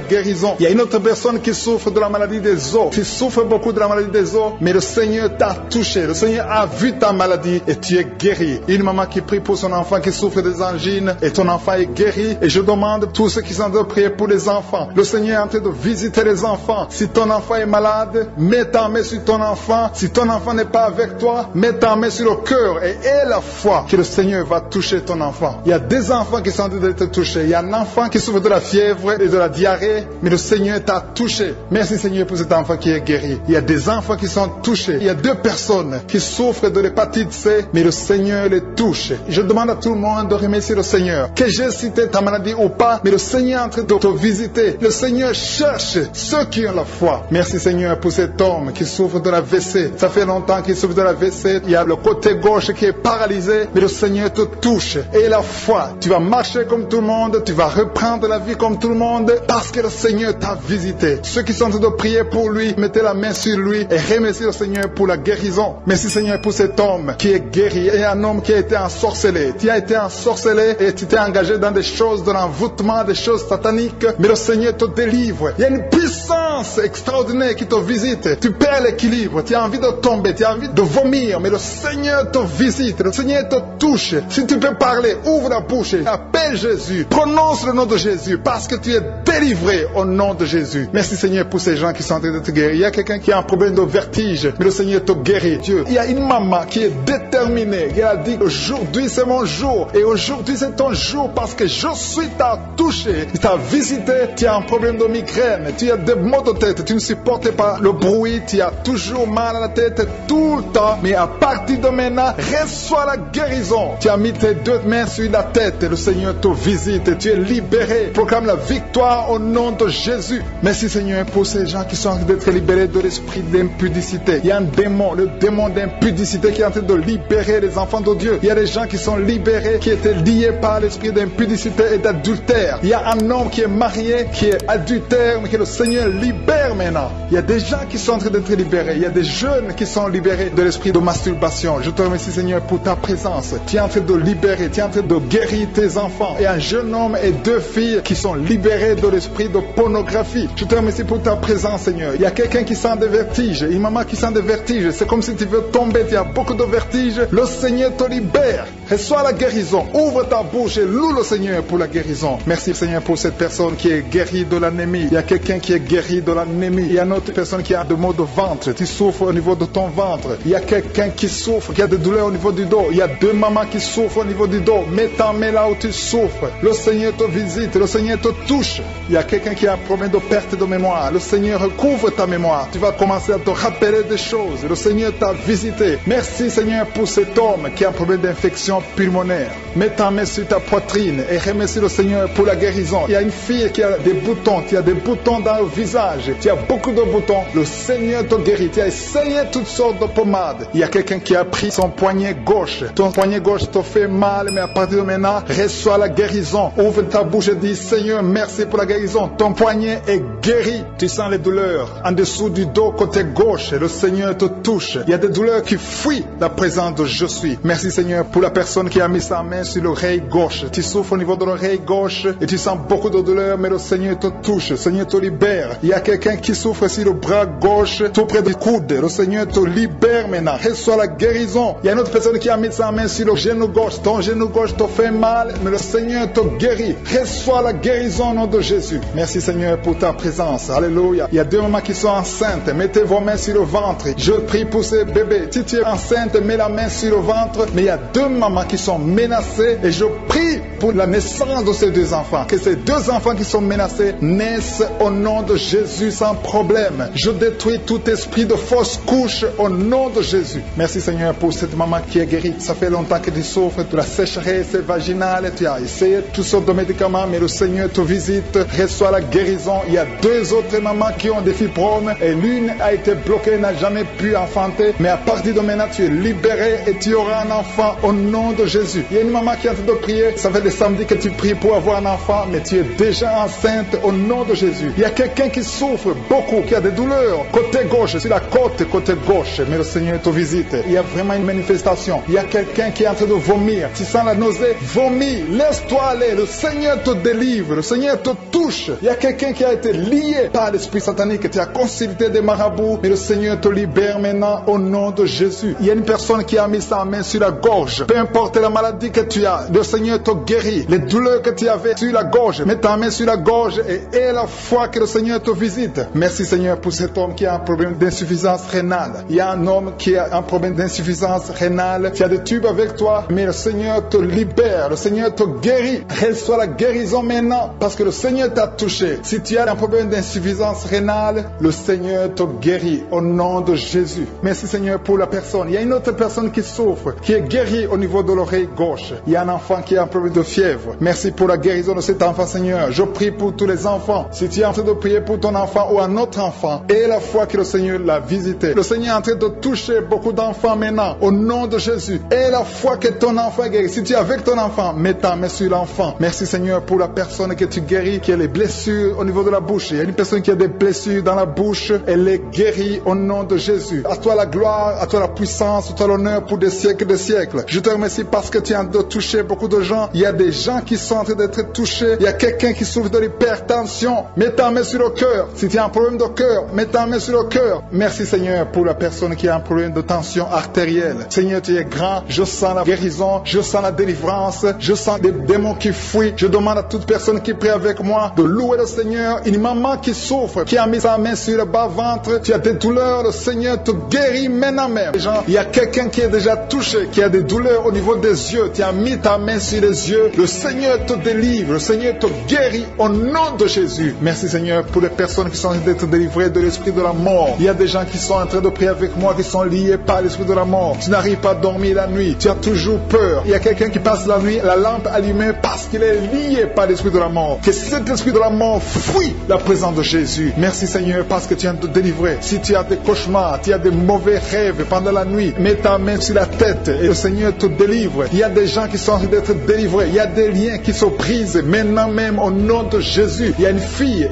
guérison. Il y a une autre personne qui souffre de la maladie des os. Tu souffres beaucoup de la maladie des os, mais le Seigneur t'a touché. Le Seigneur a vu ta maladie et tu es guéri. Une maman qui prie pour son enfant qui souffre des angines et ton enfant est guéri. Et je demande à tous ceux qui sont en train de prier pour les enfants. Le Seigneur est en train de visiter les enfants. Si ton enfant est malade, mets ta main sur ton enfant. Si ton enfant n'est pas avec toi, mets ta main sur le cœur et aie la foi que le Seigneur va toucher ton enfant. Il y a des enfants qui sont en train d'être touchés. Il y a un enfant qui souffre de la fièvre et de la diarrhée, mais le Seigneur t'a touché. Merci Seigneur pour cet enfant qui est guéri. Il y a des enfants qui sont touchés. Il y a 2 personnes qui souffrent de l'hépatite C, mais le Seigneur les touche. Je demande à tout le monde de remercier le Seigneur. Que j'ai cité ta maladie ou pas, mais le Seigneur est en train de te visiter. Le Seigneur cherche ceux qui ont la foi. Merci Seigneur pour cet homme qui souffre de la WC. Ça fait longtemps qu'il souffre de la WC. Il y a le côté gauche qui est paralysé, mais le Seigneur te touche. Et la foi, tu vas marcher comme tout le monde, tu vas reprendre la vie comme tout le monde, parce que le Seigneur t'a visité. Ceux qui sont en train de prier pour lui, mettez la main sur lui et remerciez le Seigneur pour la guérison. Merci Seigneur pour cet homme qui est guéri et un homme qui a été ensorcelé. Tu as été ensorcelé et tu t'es engagé dans des choses de l'envoûtement, des choses sataniques, mais le Seigneur te délivre. Il y a une puissance extraordinaire qui te visite. Tu perds l'équilibre, tu as envie de tomber, tu as envie de vomir, mais le Seigneur te visite, le Seigneur te touche. Si tu peux parler, ouvre la bouche, appelle Jésus, prononce le nom de Jésus, parce que tu es délivré au nom de Jésus. Merci Seigneur pour ces gens qui sont en train de te guérir. Il y a quelqu'un qui a un problème de vertige, mais le Seigneur te guérit. Dieu. Il y a une maman qui est déterminée, qui a dit aujourd'hui c'est mon jour, et aujourd'hui c'est ton jour parce que je suis t'a touché, il t'a visité. Tu as un problème de migraine, tu as des maux de tête, tu ne supportes pas le bruit, tu as toujours mal à la tête tout le temps, mais à partir de maintenant, reçois la guérison. Tu as mis tes 2 mains sur la tête et le Seigneur te visite, tu es libéré. Proclame la victoire au nom de Jésus. Merci Seigneur pour ces gens qui sont en train d'être libérés de l'esprit d'impudicité. Il y a un démon, le démon d'impudicité qui est en train de libérer les enfants de Dieu. Il y a des gens qui sont libérés, qui étaient liés par l'esprit d'impudicité et d'adultère. Il y a un homme qui est marié, qui est adultère, mais que le Seigneur libère maintenant. Il y a des gens qui sont en train d'être libérés. Il y a des jeunes qui sont libérés de l'esprit de masturbation. Je te remercie Seigneur pour ta présence. Tu es en train de libérer, tu es en train de guérir tes enfants. Et un jeune homme et 2 filles qui sont libérés de l'esprit de pornographie. Je te remercie pour ta présence Seigneur. Il y a quelqu'un qui sent des vertiges, une maman qui sent des vertiges. C'est comme si tu veux tomber, tu as beaucoup de vertiges. Le Seigneur te libère. Reçois la guérison. Ouvre ta bouche et loue le Seigneur pour la guérison. Merci Seigneur pour cette personne qui est guérie de l'anémie. Il y a quelqu'un qui est guéri de de l'anémie. Il y a une autre personne qui a des maux de ventre. Tu souffres au niveau de ton ventre. Il y a quelqu'un qui souffre, qui a des douleurs au niveau du dos. Il y a deux mamans qui souffrent au niveau du dos. Mets ta main là où tu souffres. Le Seigneur te visite, le Seigneur te touche. Il y a quelqu'un qui a un problème de perte de mémoire. Le Seigneur recouvre ta mémoire. Tu vas commencer à te rappeler des choses. Le Seigneur t'a visité. Merci Seigneur pour cet homme qui a un problème d'infection pulmonaire. Mets ta main sur ta poitrine et remercie le Seigneur pour la guérison. Il y a une fille qui a des boutons, qui a des boutons dans le visage. Tu as beaucoup de boutons. Le Seigneur te guérit. Tu as essayé toutes sortes de pommades. Il y a quelqu'un qui a pris son poignet gauche. Ton poignet gauche te fait mal, mais à partir de maintenant, reçois la guérison. Ouvre ta bouche et dis, Seigneur, merci pour la guérison. Ton poignet est guéri. Tu sens les douleurs en dessous du dos côté gauche. Le Seigneur te touche. Il y a des douleurs qui fuient la présence de je suis. Merci Seigneur pour la personne qui a mis sa main sur l'oreille gauche. Tu souffres au niveau de l'oreille gauche et tu sens beaucoup de douleurs, mais le Seigneur te touche. Le Seigneur te libère. Il y a quelqu'un qui souffre sur le bras gauche, tout près du coude. Le Seigneur te libère maintenant. Reçois la guérison. Il y a une autre personne qui a mis sa main sur le genou gauche. Ton genou gauche te fait mal, mais le Seigneur te guérit. Reçois la guérison au nom de Jésus. Merci Seigneur pour ta présence. Alléluia. Il y a deux mamans qui sont enceintes. Mettez vos mains sur le ventre. Je prie pour ces bébés. Si tu es enceinte, mets la main sur le ventre. Mais il y a deux mamans qui sont menacées et je prie pour la naissance de ces deux enfants. Que ces deux enfants qui sont menacés naissent au nom de Jésus sans problème. Je détruis tout esprit de fausse couche au nom de Jésus. Merci Seigneur pour cette maman qui est guérie. Ça fait longtemps que tu souffres de la sécheresse vaginale. Tu as essayé toutes sortes de médicaments, mais le Seigneur te visite. Reçois la guérison. Il y a deux autres mamans qui ont des fibromes et l'une a été bloquée, n'a jamais pu enfanter. Mais à partir de maintenant, tu es libéré et tu auras un enfant au nom de Jésus. Il y a une maman qui est en train de prier. Ça fait des samedis que tu pries pour avoir un enfant, mais tu es déjà enceinte au nom de Jésus. Il y a quelqu'un qui souffre beaucoup, qui a des douleurs côté gauche, sur la côte côté gauche, mais le Seigneur te visite. Il y a vraiment une manifestation. Il y a quelqu'un qui est en train de vomir. Tu sens la nausée, vomis, laisse-toi aller. Le Seigneur te délivre, le Seigneur te touche. Il y a quelqu'un qui a été lié par l'esprit satanique. Tu as consulté des marabouts, mais le Seigneur te libère maintenant au nom de Jésus. Il y a une personne qui a mis sa main sur la gorge. Peu importe la maladie que tu as, le Seigneur te guérit. Les douleurs que tu avais sur la gorge, mets ta main sur la gorge et aie la foi que le Seigneur te visite. Merci Seigneur pour cet homme qui a un problème d'insuffisance rénale. Il y a un homme qui a un problème d'insuffisance rénale. Tu as des tubes avec toi, mais le Seigneur te libère. Le Seigneur te guérit. Reçois la guérison maintenant parce que le Seigneur t'a touché. Si tu as un problème d'insuffisance rénale, le Seigneur te guérit au nom de Jésus. Merci Seigneur pour la personne. Il y a une autre personne qui souffre, qui est guérie au niveau de l'oreille gauche. Il y a un enfant qui a un problème de fièvre. Merci pour la guérison de cet enfant Seigneur. Je prie pour tous les enfants. Si tu es en train de prier pour ton enfant ou un autre enfant, et la foi que le Seigneur l'a visité. Le Seigneur est en train de toucher beaucoup d'enfants maintenant au nom de Jésus. Et la foi que ton enfant est guéri. Si tu es avec ton enfant, mets ta main sur l'enfant. Merci Seigneur pour la personne que tu guéris, qui a les blessures au niveau de la bouche. Il y a une personne qui a des blessures dans la bouche. Elle est guérie au nom de Jésus. À toi la gloire, à toi la puissance, à toi l'honneur pour des siècles et des siècles. Je te remercie parce que tu es en train de toucher beaucoup de gens. Il y a des gens qui sont en train d'être touchés. Il y a quelqu'un qui souffre de l'hypertension. Mets ta main sur le cœur. Si tu as un problème de cœur, mets ta main sur le cœur. Merci Seigneur pour la personne qui a un problème de tension artérielle. Seigneur, tu es grand. Je sens la guérison. Je sens la délivrance. Je sens des démons qui fuient. Je demande à toute personne qui prie avec moi de louer le Seigneur. Une maman qui souffre, qui a mis sa main sur le bas-ventre. Tu as des douleurs. Le Seigneur te guérit maintenant même. Il y a quelqu'un qui est déjà touché, qui a des douleurs au niveau des yeux. Tu as mis ta main sur les yeux. Le Seigneur te délivre. Le Seigneur te guérit au nom de Jésus. Merci Seigneur pour les personnes qui sont en train d'être délivrées de l'esprit de la mort. Il y a des gens qui sont en train de prier avec moi, qui sont liés par l'esprit de la mort. Tu n'arrives pas à dormir la nuit. Tu as toujours peur. Il y a quelqu'un qui passe la nuit, la lampe allumée parce qu'il est lié par l'esprit de la mort. Que cet esprit de la mort fuit la présence de Jésus. Merci Seigneur parce que tu viens de te délivrer. Si tu as des cauchemars, tu as des mauvais rêves pendant la nuit, mets ta main sur la tête et le Seigneur te délivre. Il y a des gens qui sont en train d'être délivrés. Il y a des liens qui se brisent maintenant même au nom de Jésus. Il y a une fille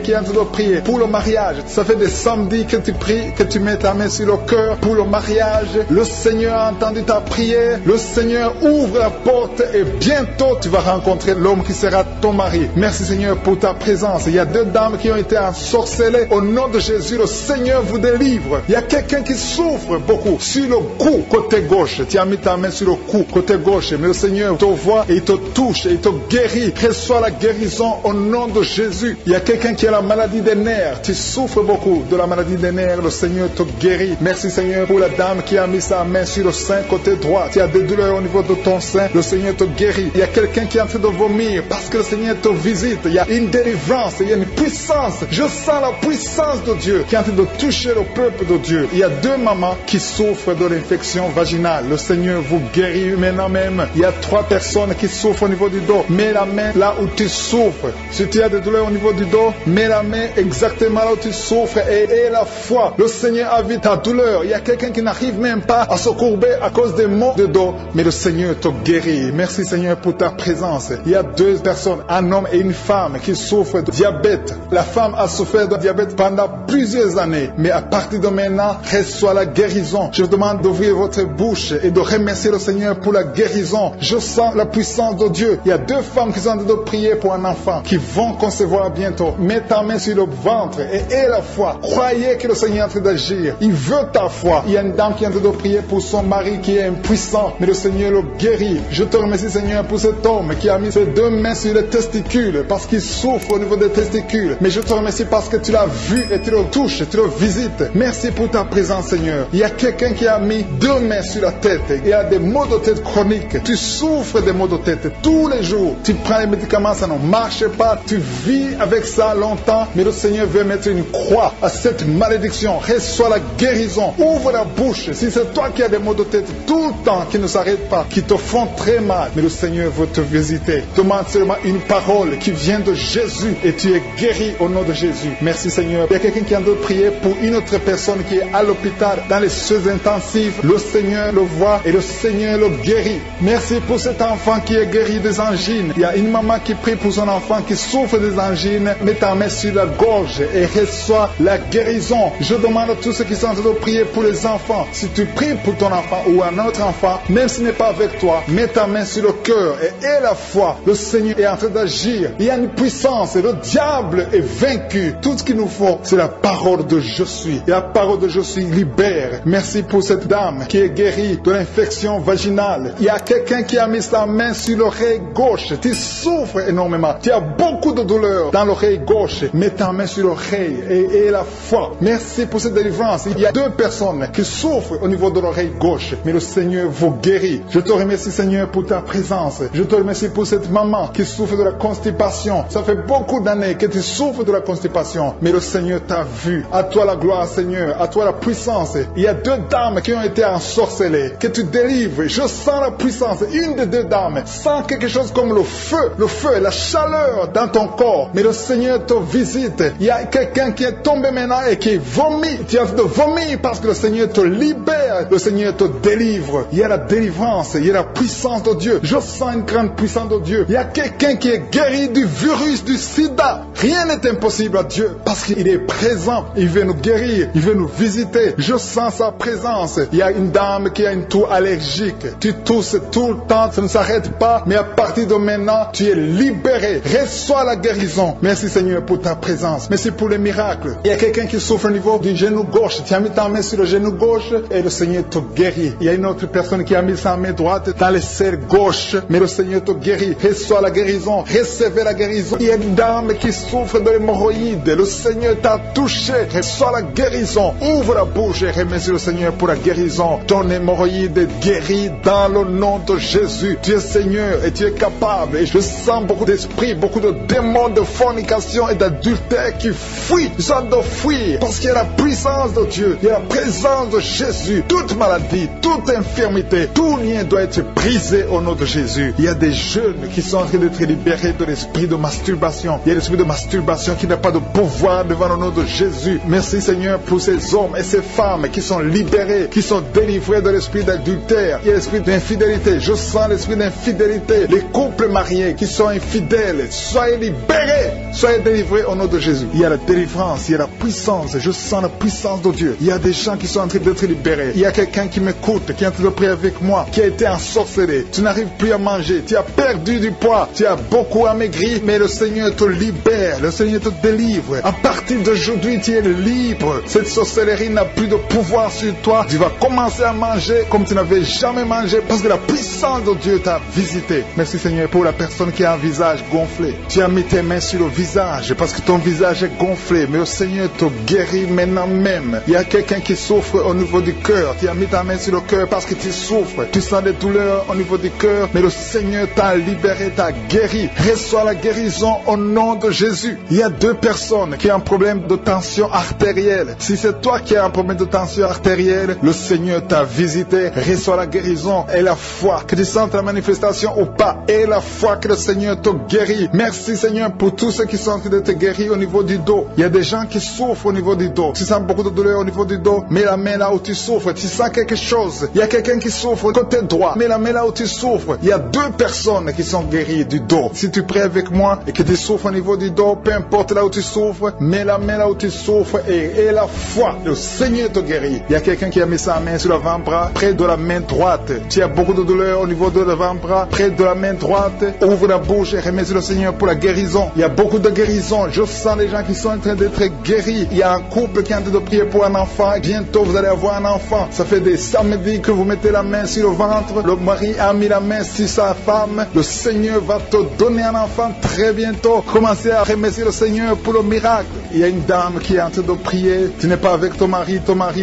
qui est en train de prier pour le mariage. Ça fait des samedis que tu pries, que tu mets ta main sur le cœur pour le mariage. Le Seigneur a entendu ta prière. Le Seigneur ouvre la porte et bientôt tu vas rencontrer l'homme qui sera ton mari. Merci Seigneur pour ta présence. Il y a deux dames qui ont été ensorcelées. Au nom de Jésus, le Seigneur vous délivre. Il y a quelqu'un qui souffre beaucoup sur le cou côté gauche. Tu as mis ta main sur le cou côté gauche. gauche. Mais le Seigneur te voit et il te touche et il te guérit. Reçois la guérison au nom de Jésus. Il y a quelqu'un qui a la maladie des nerfs. Tu souffres beaucoup de la maladie des nerfs. Le Seigneur te guérit. Merci Seigneur pour la dame qui a mis sa main sur le sein côté droit. Tu as des douleurs au niveau de ton sein. Le Seigneur te guérit. Il y a quelqu'un qui est en train de vomir parce que le Seigneur te visite. Il y a une délivrance. Il y a une puissance. Je sens la puissance de Dieu qui est en train de toucher le peuple de Dieu. Il y a 2 mamans qui souffrent de l'infection vaginale. Le Seigneur vous guérit maintenant même. Il y a 3 personnes qui souffrent au niveau du dos. Mets la main là où tu souffres. Si tu as des douleurs au niveau du dos, mets la main exactement là où tu souffres et aie la foi. Le Seigneur a vu ta douleur. Il y a quelqu'un qui n'arrive même pas à se courber à cause des maux de dos, mais le Seigneur te guérit. Merci Seigneur pour ta présence. Il y a 2 personnes, un homme et une femme qui souffrent de diabète. La femme a souffert de diabète pendant plusieurs années, mais à partir de maintenant, reçoit la guérison. Je vous demande d'ouvrir votre bouche et de remercier le Seigneur pour la guérison. Je sens la puissance de Dieu. Il y a 2 femmes qui sont en train de prier pour un enfant qui vont concevoir bientôt. Mets ta main sur le ventre et aie la foi. Croyez que le Seigneur est en train d'agir. Il veut ta foi. Il y a une dame qui est en train de prier pour son mari qui est impuissant, mais le Seigneur le guérit. Je te remercie Seigneur pour cet homme qui a mis ses 2 mains sur les testicules parce qu'il souffre au niveau des testicules. Mais je te remercie parce que tu l'as vu et tu le touches, tu le visites. Merci pour ta présence Seigneur. Il y a quelqu'un qui a mis 2 mains sur la tête. Il y a des maux de tête chroniques. Tu souffres des maux de tête tous les jours. Tu prends les médicaments, ça ne marche pas. Tu vis avec ça longtemps, mais le Seigneur veut mettre une croix à cette malédiction. Reçois la guérison. Ouvre la bouche. Si c'est toi qui as des maux de tête tout le temps, qui ne s'arrêtent pas, qui te font très mal, mais le Seigneur veut te visiter. Demande seulement une parole qui vient de Jésus et tu es guéri au nom de Jésus. Merci Seigneur. Il y a quelqu'un qui est en train de prier pour une autre personne qui est à l'hôpital dans les soins intensifs. Le Seigneur le voit et le Seigneur le guérit. Merci pour cet enfant qui est guéri des angines. Il y a une maman qui prie pour son enfant qui souffre des angines. Mets ta main sur la gorge et reçois la guérison. Je demande à tous ceux qui sont en train de prier pour les enfants. Si tu pries pour ton enfant ou un autre enfant, même s'il n'est pas avec toi, mets ta main sur le cœur et aie la foi. Le Seigneur est en train d'agir. Il y a une puissance et le diable est vaincu. Tout ce qu'il nous faut, c'est la parole de je suis. Et la parole de je suis libère. Merci pour cette dame qui est guérie de l'infection vaginale. Il y a quelqu'un qui a mis sa main sur l'oreille gauche. Tu souffres énormément. Tu as beaucoup de douleur dans l'oreille gauche. Mets ta main sur l'oreille et aie la foi. Merci pour cette délivrance. Il y a 2 personnes qui souffrent au niveau de l'oreille gauche, mais le Seigneur vous guérit. Je te remercie Seigneur pour ta présence. Je te remercie pour cette maman qui souffre de la constipation. Ça fait beaucoup d'années que tu souffres de la constipation, mais le Seigneur t'a vu. À toi la gloire Seigneur, à toi la puissance. Il y a 2 dames qui ont été ensorcelées, que tu délivres. Je sens la puissance. Une des 2 dames sent quelque chose comme le feu et la chaleur dans ton corps, mais le Seigneur te visite. Il y a quelqu'un qui est tombé maintenant et qui vomit. Tu as de vomir parce que le Seigneur te libère, le Seigneur te délivre. Il y a la délivrance, il y a la puissance de Dieu. Je sens une grande puissance de Dieu. Il y a quelqu'un qui est guéri du virus du sida. Rien n'est impossible à Dieu parce qu'il est présent. Il veut nous guérir, il veut nous visiter. Je sens sa présence. Il y a une dame qui a une toux allergique. Tu tousses tout le temps, ça ne s'arrête pas, mais à partir de maintenant, tu es libéré. Reçois la guérison. Merci Seigneur pour ta présence. Merci pour les miracles. Il y a quelqu'un qui souffre au niveau du genou gauche. Tu as mis ta main sur le genou gauche et le Seigneur te guérit. Il y a une autre personne qui a mis sa main droite dans le serre gauche, mais le Seigneur te guérit. Reçois la guérison. Recevez la guérison. Il y a une dame qui souffre de l'hémorroïde. Le Seigneur t'a touché. Reçois la guérison. Ouvre la bouche et remercie le Seigneur pour la guérison. Ton hémorroïde est guéri dans le nom de Jésus. Tu es Seigneur et tu es capable. Et je sens beaucoup d'esprits, beaucoup de démons de fornication et d'adultère qui fuient. Ils sont de fuir parce qu'il y a la puissance de Dieu. Il y a la présence de Jésus. Toute maladie, toute infirmité, tout lien doit être brisé au nom de Jésus. Il y a des jeunes qui sont en train d'être libérés de l'esprit de masturbation. Il y a l'esprit de masturbation qui n'a pas de pouvoir devant le nom de Jésus. Merci Seigneur pour ces hommes et ces femmes qui sont libérés, qui sont délivrés de l'esprit d'adultère. Il y a l'esprit d'infidélité. Je sens l'esprit d'infidélité. Les couples mariés qui sont infidèles, soyez libérés, soyez délivrés au nom de Jésus. Il y a la délivrance, il y a la puissance. Je sens la puissance de Dieu. Il y a des gens qui sont en train d'être libérés. Il y a quelqu'un qui m'écoute, qui est en train de prier avec moi, qui a été ensorcelé. Tu n'arrives plus à manger, tu as perdu du poids, tu as beaucoup amaigri, mais le Seigneur te libère, le Seigneur te délivre. À partir d'aujourd'hui, tu es libre. Cette sorcellerie n'a plus de pouvoir sur toi. Tu vas commencer à manger comme tu n'avais jamais mangé parce que la puissance puissance de Dieu t'a visité. Merci Seigneur pour la personne qui a un visage gonflé. Tu as mis tes mains sur le visage parce que ton visage est gonflé. Mais le Seigneur te guérit maintenant même. Il y a quelqu'un qui souffre au niveau du cœur. Tu as mis ta main sur le cœur parce que tu souffres. Tu sens des douleurs au niveau du cœur. Mais le Seigneur t'a libéré, t'a guéri. Reçois la guérison au nom de Jésus. Il y a 2 personnes qui ont un problème de tension artérielle. Si c'est toi qui as un problème de tension artérielle, le Seigneur t'a visité. Reçois la guérison et la foi. Que tu sentes la manifestation ou pas. Et la foi que le Seigneur te guérit. Merci Seigneur pour tous ceux qui sont en train de te guérir au niveau du dos. Il y a des gens qui souffrent au niveau du dos. Tu sens beaucoup de douleur au niveau du dos. Mets la main là où tu souffres. Tu sens quelque chose. Il y a quelqu'un qui souffre côté droit. Mets la main là où tu souffres. Il y a 2 personnes qui sont guéries du dos. Si tu pries avec moi et que tu souffres au niveau du dos, peu importe là où tu souffres, mets la main là où tu souffres et la foi. Le Seigneur te guérit. Il y a quelqu'un qui a mis sa main sur l'avant-bras, près de la main droite. Tu as beaucoup de douleur au niveau de l'avant-bras, près de la main droite. Ouvre la bouche et remercie le Seigneur pour la guérison. Il y a beaucoup de guérison. Je sens les gens qui sont en train d'être guéris. Il y a un couple qui est en train de prier pour un enfant. Bientôt vous allez avoir un enfant. Ça fait des samedis que vous mettez la main sur le ventre. Le mari a mis la main sur sa femme. Le Seigneur va te donner un enfant très bientôt. Commencez à remercier le Seigneur pour le miracle. Il y a une dame qui est en train de prier. Tu n'es pas avec ton mari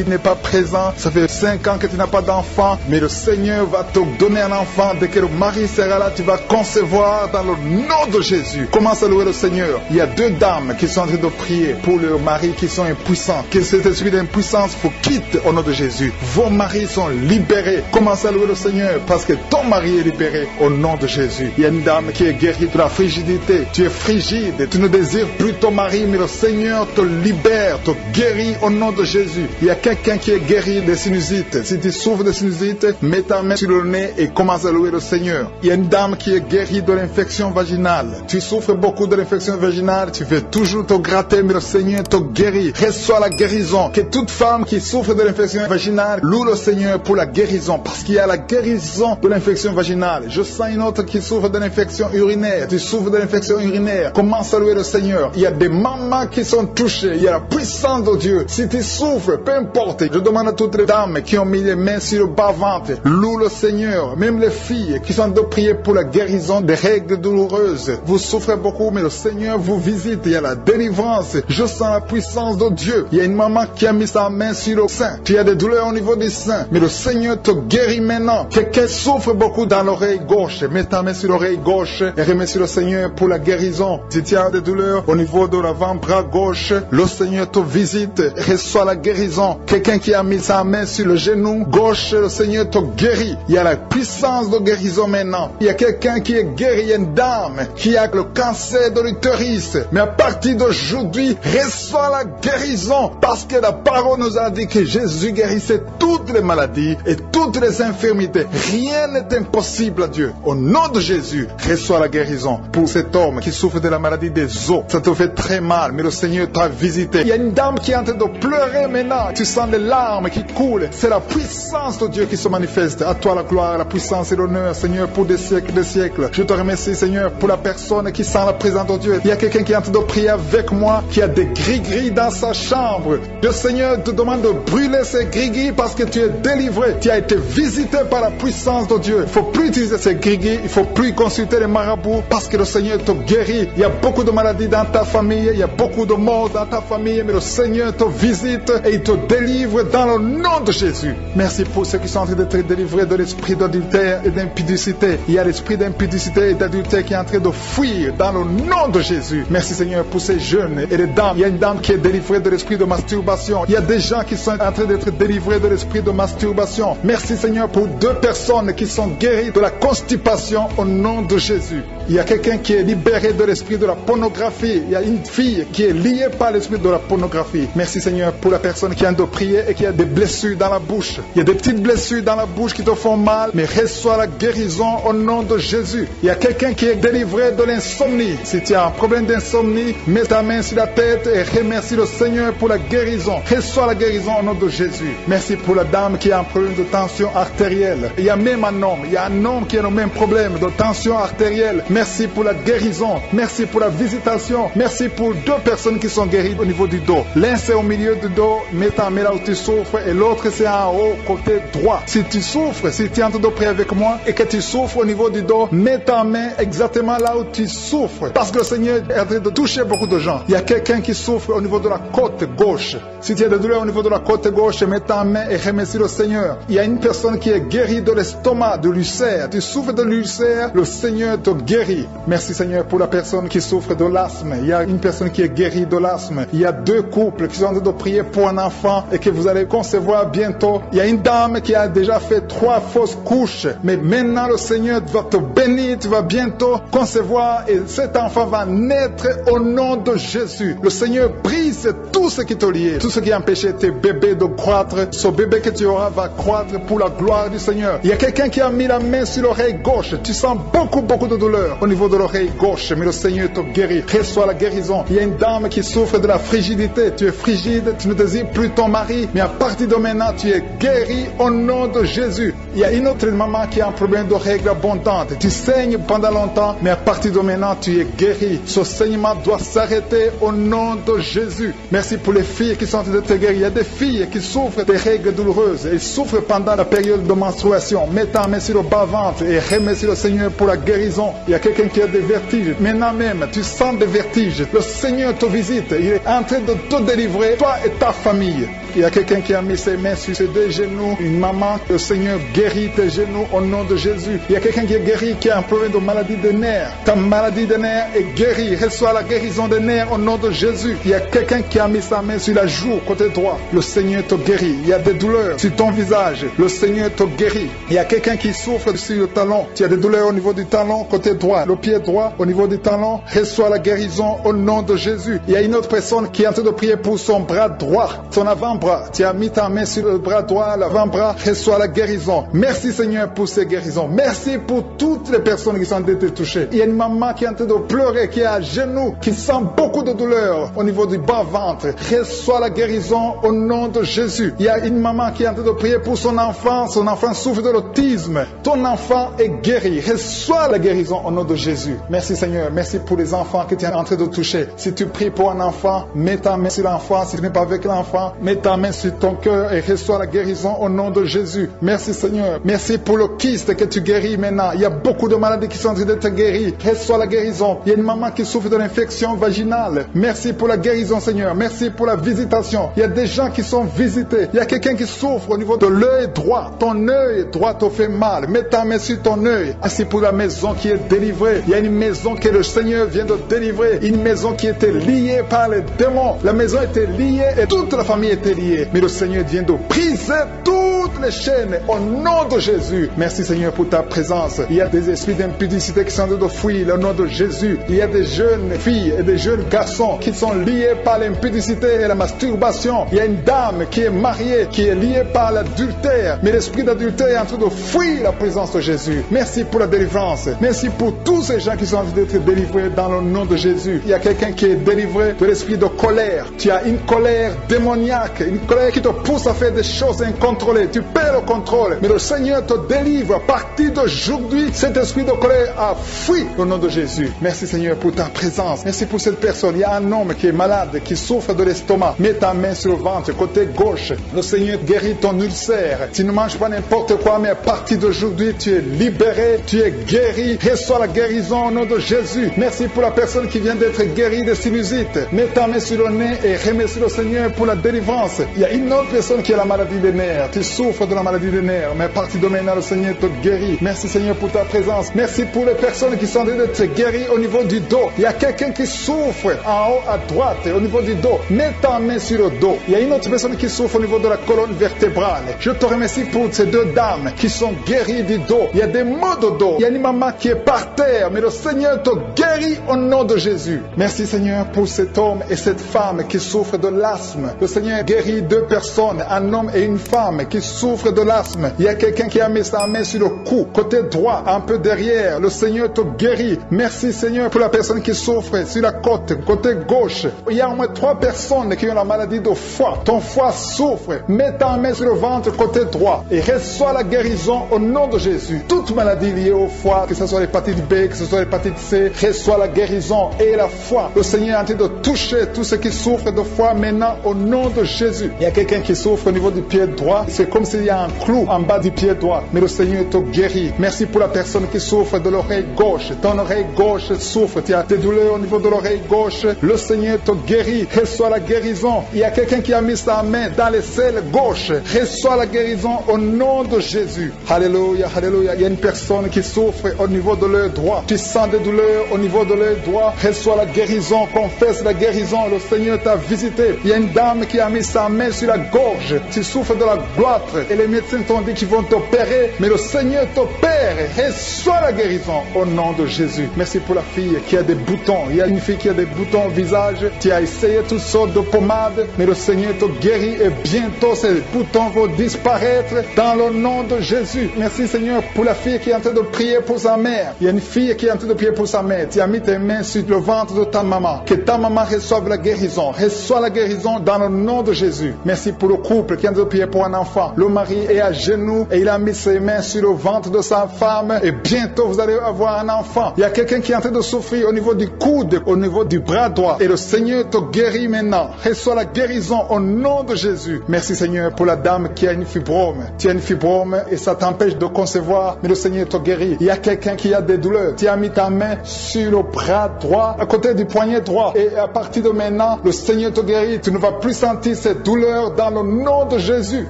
n'est pas présent. Ça fait 5 ans que tu n'as pas d'enfant. Mais le Seigneur va te donner un enfant. Dès que le mari sera là, tu vas concevoir dans le nom de Jésus. Commence à louer le Seigneur. Il y a 2 dames qui sont en train de prier pour leurs maris qui sont impuissants. Que cet esprit d'impuissance vous quitte au nom de Jésus. Vos maris sont libérés. Commence à louer le Seigneur parce que ton mari est libéré au nom de Jésus. Il y a une dame qui est guérie de la frigidité. Tu es frigide. Tu ne désires plus ton mari, mais le Seigneur te libère, te guérit au nom de Jésus. Il y a quelqu'un qui est guéri des sinusites. Si tu souffres de sinusite, mets ta main sur le nez et commence à louer le Seigneur. Il y a une dame qui est guérie de l'infection vaginale. Tu souffres beaucoup de l'infection vaginale. Tu fais toujours te gratter, mais le Seigneur te guérit. Reçois la guérison. Que toute femme qui souffre de l'infection vaginale loue le Seigneur pour la guérison. Parce qu'il y a la guérison de l'infection vaginale. Je sens une autre qui souffre de l'infection urinaire. Tu souffres de l'infection urinaire. Commence à louer le Seigneur. Il y a des mamans qui sont touchées. Il y a la puissance de Dieu. Si tu souffres, peu importe. Je demande à toutes les dames qui ont mis les mains sur le bas-ventre. Loue le Seigneur. Même les filles qui sont de prier pour la guérison des règles douloureuses. Vous souffrez beaucoup, mais le Seigneur vous visite. Il y a la délivrance. Je sens la puissance de Dieu. Il y a une maman qui a mis sa main sur le sein. Tu as des douleurs au niveau du sein, mais le Seigneur te guérit maintenant. Quelqu'un souffre beaucoup dans l'oreille gauche. Mets ta main sur l'oreille gauche et remercie le Seigneur pour la guérison. Si tu as des douleurs au niveau de l'avant-bras gauche, le Seigneur te visite. Reçois la guérison. Quelqu'un qui a mis sa main sur le genou gauche, le Seigneur te guérit. Il y a la puissance de guérison maintenant. Il y a quelqu'un qui est guéri, il y a une dame qui a le cancer de l'utérus. Mais à partir d'aujourd'hui, reçois la guérison. Parce que la parole nous a dit que Jésus guérissait toutes les maladies et toutes les infirmités. Rien n'est impossible à Dieu. Au nom de Jésus, reçois la guérison pour cet homme qui souffre de la maladie des os. Ça te fait très mal, mais le Seigneur t'a visité. Il y a une dame qui est en train de pleurer maintenant. Tu sens les larmes qui coulent. C'est la puissance de Dieu qui se manifeste. À toi la gloire, la puissance et l'honneur, Seigneur, pour des siècles, des siècles. Je te remercie, Seigneur, pour la personne qui sent la présence de Dieu. Il y a quelqu'un qui est en train de prier avec moi, qui a des gris-gris dans sa chambre. Le Seigneur te demande de brûler ces gris-gris parce que tu es délivré. Tu as été visité par la puissance de Dieu. Il ne faut plus utiliser ces gris-gris. Il ne faut plus consulter les marabouts parce que le Seigneur te guérit. Il y a beaucoup de maladies dans ta famille. Il y a beaucoup de morts dans ta famille. Mais le Seigneur te visite et il te délivre dans le nom de Jésus. Merci pour ceux qui sont en train d'être délivrés de l'esprit d'adultère et d'impudicité. Il y a l'esprit d'impudicité et d'adultère qui est en train de fuir dans le nom de Jésus. Merci Seigneur pour ces jeunes et les dames. Il y a une dame qui est délivrée de l'esprit de masturbation. Il y a des gens qui sont en train d'être délivrés de l'esprit de masturbation. Merci Seigneur pour 2 personnes qui sont guéries de la constipation au nom de Jésus. Il y a quelqu'un qui est libéré de l'esprit de la pornographie. Il y a une fille qui est liée par l'esprit de la pornographie. Merci Seigneur pour la personne qui a de prier et qui a des blessures dans la bouche. Il y a des petites blessures dans la bouche qui te font mal, mais reçois la guérison au nom de Jésus. Il y a quelqu'un qui est délivré de l'insomnie. Si tu as un problème d'insomnie, mets ta main sur la tête et remercie le Seigneur pour la guérison. Reçois la guérison au nom de Jésus. Merci pour la dame qui a un problème de tension artérielle. Il y a même un homme qui a le même problème de tension artérielle. Merci pour la guérison. Merci pour la visitation. Merci pour 2 personnes qui sont guéries au niveau du dos. L'un c'est au milieu du dos, mets ta main là où tu souffres, et l'autre c'est en haut, côté droit. Si tu souffres, si tu es en train de prier avec moi et que tu souffres au niveau du dos, mets ta main exactement là où tu souffres. Parce que le Seigneur est en train de toucher beaucoup de gens. Il y a quelqu'un qui souffre au niveau de la côte gauche. Si tu as des douleurs au niveau de la côte gauche, mets ta main et remercie le Seigneur. Il y a une personne qui est guérie de l'estomac, de l'ulcère. Tu souffres de l'ulcère, le Seigneur te guérit. Merci Seigneur pour la personne qui souffre de l'asthme. Il y a une personne qui est guérie de l'asthme. Il y a 2 couples qui sont en train de prier pour un enfant et que vous allez concevoir bientôt. Il y a une dame qui a déjà fait 3 fausses couches. Mais maintenant le Seigneur va te bénir. Tu vas bientôt concevoir et cet enfant va naître au nom de Jésus. Le Seigneur brise tout ce qui te liait, tout ce qui empêchait tes bébés de croître. Ce bébé que tu auras va croître pour la gloire du Seigneur. Il y a quelqu'un qui a mis la main sur l'oreille gauche. Tu sens beaucoup de douleur au niveau de l'oreille gauche, mais le Seigneur te guérit. Reçois la guérison. Il y a une dame qui souffre de la frigidité. Tu es frigide, tu ne désires plus ton mari, mais à partir de maintenant, tu es guéri au nom de Jésus. Il y a une autre maman qui a un problème de règles abondantes. Tu saignes pendant longtemps, mais à partir de maintenant, tu es guéri. Ce saignement doit s'arrêter au nom de Jésus. Merci pour les filles qui sont en train de te guérir. Il y a des filles qui souffrent des règles douloureuses. Elles souffrent pendant la période de menstruation. Mets ta main sur le bas-ventre et remercie le Seigneur pour la guérison. Il y a quelqu'un qui a des vertiges. Maintenant même, tu sens des vertiges. Le Seigneur te visite. Il est en train de te délivrer, toi et ta famille. Il y a quelqu'un qui a mis ses mains sur ses 2 genoux. Une maman, le Seigneur guérit tes genoux au nom de Jésus. Il y a quelqu'un qui est guéri, qui a un problème de maladie des nerfs. Ta maladie des nerfs est guérie. Reçois la guérison des nerfs au nom de Jésus. Il y a quelqu'un qui a mis sa main sur la joue, côté droit. Le Seigneur te guérit. Il y a des douleurs sur ton visage. Le Seigneur te guérit. Il y a quelqu'un qui souffre sur le talon. Tu as des douleurs au niveau du talon, côté droit. Le pied droit, au niveau du talon. Reçois la guérison au nom de Jésus. Il y a une autre personne qui est en train de prier pour son bras droit, son avant-bras. Tu as mis ta main sur le bras droit, l'avant-bras. Reçois la guérison. Merci Seigneur pour ces guérisons. Merci pour toutes les personnes qui sont en train de toucher. Il y a une maman qui est en train de pleurer, qui est à genoux, qui sent beaucoup de douleur au niveau du bas-ventre. Reçois la guérison au nom de Jésus. Il y a une maman qui est en train de prier pour son enfant. Son enfant souffre de l'autisme. Ton enfant est guéri. Reçois la guérison au nom de Jésus. Merci Seigneur. Merci pour les enfants que tu es en train de toucher. Si tu pries pour un enfant, mets ta main sur l'enfant. Si tu n'es pas avec l'enfant, mets ta main sur ton cœur et reçois la guérison au nom de Jésus. Merci Seigneur. Merci pour le kyste que tu guéris maintenant. Il y a beaucoup de maladies qui sont en train d'être guéries. Reçois la guérison. Il y a une maman qui souffre de l'infection vaginale. Merci pour la guérison Seigneur. Merci pour la visitation. Il y a des gens qui sont visités. Il y a quelqu'un qui souffre au niveau de l'œil droit. Ton œil droit te fait mal. Mets ta main sur ton œil. Merci pour la maison qui est délivrée. Il y a une maison que le Seigneur vient de délivrer. Une maison qui était liée par les démons. La maison était liée et toute la famille était liée. Mais le Seigneur vient de briser toutes les chaînes au nom de Jésus. Merci Seigneur pour ta présence. Il y a des esprits d'impudicité qui sont en train de fuir au nom de Jésus. Il y a des jeunes filles et des jeunes garçons qui sont liés par l'impudicité et la masturbation. Il y a une dame qui est mariée, qui est liée par l'adultère. Mais l'esprit d'adultère est en train de fuir la présence de Jésus. Merci pour la délivrance. Merci pour tous ces gens qui sont en train d'être délivrés dans le nom de Jésus. Il y a quelqu'un qui est délivré de l'esprit de colère. Tu as une colère démoniaque, une colère qui te pousse à faire des choses incontrôlées. Tu perds le contrôle. Mais le Seigneur te délivre. À partir d'aujourd'hui, cet esprit de colère a fui au nom de Jésus. Merci Seigneur pour ta présence. Merci pour cette personne. Il y a un homme qui est malade, qui souffre de l'estomac. Mets ta main sur le ventre, côté gauche. Le Seigneur guérit ton ulcère. Tu ne manges pas n'importe quoi, mais à partir d'aujourd'hui, tu es libéré, tu es guéri. Reçois la guérison au nom de Jésus. Merci pour la personne qui vient d'être guérie de sinusite. Mets ta main sur le nez et remercie le Seigneur pour la délivrance. Il y a une autre personne qui a la maladie des nerfs. Tu souffres de la maladie des nerfs, mais à partir de maintenant, le Seigneur te guérit. Merci Seigneur pour ta présence. Merci pour les personnes qui sont en train d'être guéries au niveau du dos. Il y a quelqu'un qui souffre en haut à droite, au niveau du dos. Mets ta main sur le dos. Il y a une autre personne qui souffre au niveau de la colonne vertébrale. Je te remercie pour ces 2 dames qui sont guéries du dos. Il y a des maux de dos. Il y a une maman qui est par terre, mais le Seigneur te guérit au nom de Jésus. Merci Seigneur pour cet homme et cette femme qui souffrent de l'asthme. Le Seigneur guérit 2 personnes, un homme et une femme qui souffrent souffre de l'asthme. Il y a quelqu'un qui a mis sa main sur le cou, côté droit, un peu derrière. Le Seigneur te guérit. Merci Seigneur pour la personne qui souffre sur la côte, côté gauche. Il y a au moins 3 personnes qui ont la maladie de foie. Ton foie souffre. Mets ta main sur le ventre, côté droit, et reçois la guérison au nom de Jésus. Toute maladie liée au foie, que ce soit l'hépatite B, que ce soit l'hépatite C, reçois la guérison et la foi. Le Seigneur est en train de toucher tous ceux qui souffrent de foie maintenant au nom de Jésus. Il y a quelqu'un qui souffre au niveau du pied droit. C'est comme s'il y a un clou en bas du pied droit. Mais le Seigneur te guérit. Merci pour la personne qui souffre de l'oreille gauche. Ton oreille gauche souffre. Tu as des douleurs au niveau de l'oreille gauche. Le Seigneur te guérit. Reçois la guérison. Il y a quelqu'un qui a mis sa main dans les selles gauche. Reçois la guérison au nom de Jésus. Alléluia, alléluia. Il y a une personne qui souffre au niveau de l'œil droit. Tu sens des douleurs au niveau de l'œil droit. Reçois la guérison. Confesse la guérison. Le Seigneur t'a visité. Il y a une dame qui a mis sa main sur la gorge. Tu souffres de la gloître et les médecins t'ont dit qu'ils vont t'opérer, mais le Seigneur t'opère. Reçois la guérison au nom de Jésus. Merci pour la fille qui a des boutons. Il y a une fille qui a des boutons au visage. Tu as essayé toutes sortes de pommades, mais le Seigneur te guérit et bientôt ces boutons vont disparaître dans le nom de Jésus. Merci Seigneur pour la fille qui est en train de prier pour sa mère. Il y a une fille qui est en train de prier pour sa mère. Tu as mis tes mains sur le ventre de ta maman. Que ta maman reçoive la guérison. Reçois la guérison dans le nom de Jésus. Merci pour le couple qui est en train de prier pour un enfant. Le mari est à genoux et il a mis ses mains sur le ventre de sa femme et bientôt vous allez avoir un enfant. Il y a quelqu'un qui est en train de souffrir au niveau du coude, au niveau du bras droit et le Seigneur te guérit maintenant. Reçois la guérison au nom de Jésus. Merci Seigneur pour la dame qui a une fibrome. Tu as une fibrome et ça t'empêche de concevoir, mais le Seigneur te guérit. Il y a quelqu'un qui a des douleurs. Tu as mis ta main sur le bras droit, à côté du poignet droit et à partir de maintenant, le Seigneur te guérit. Tu ne vas plus sentir cette douleur dans le nom de Jésus.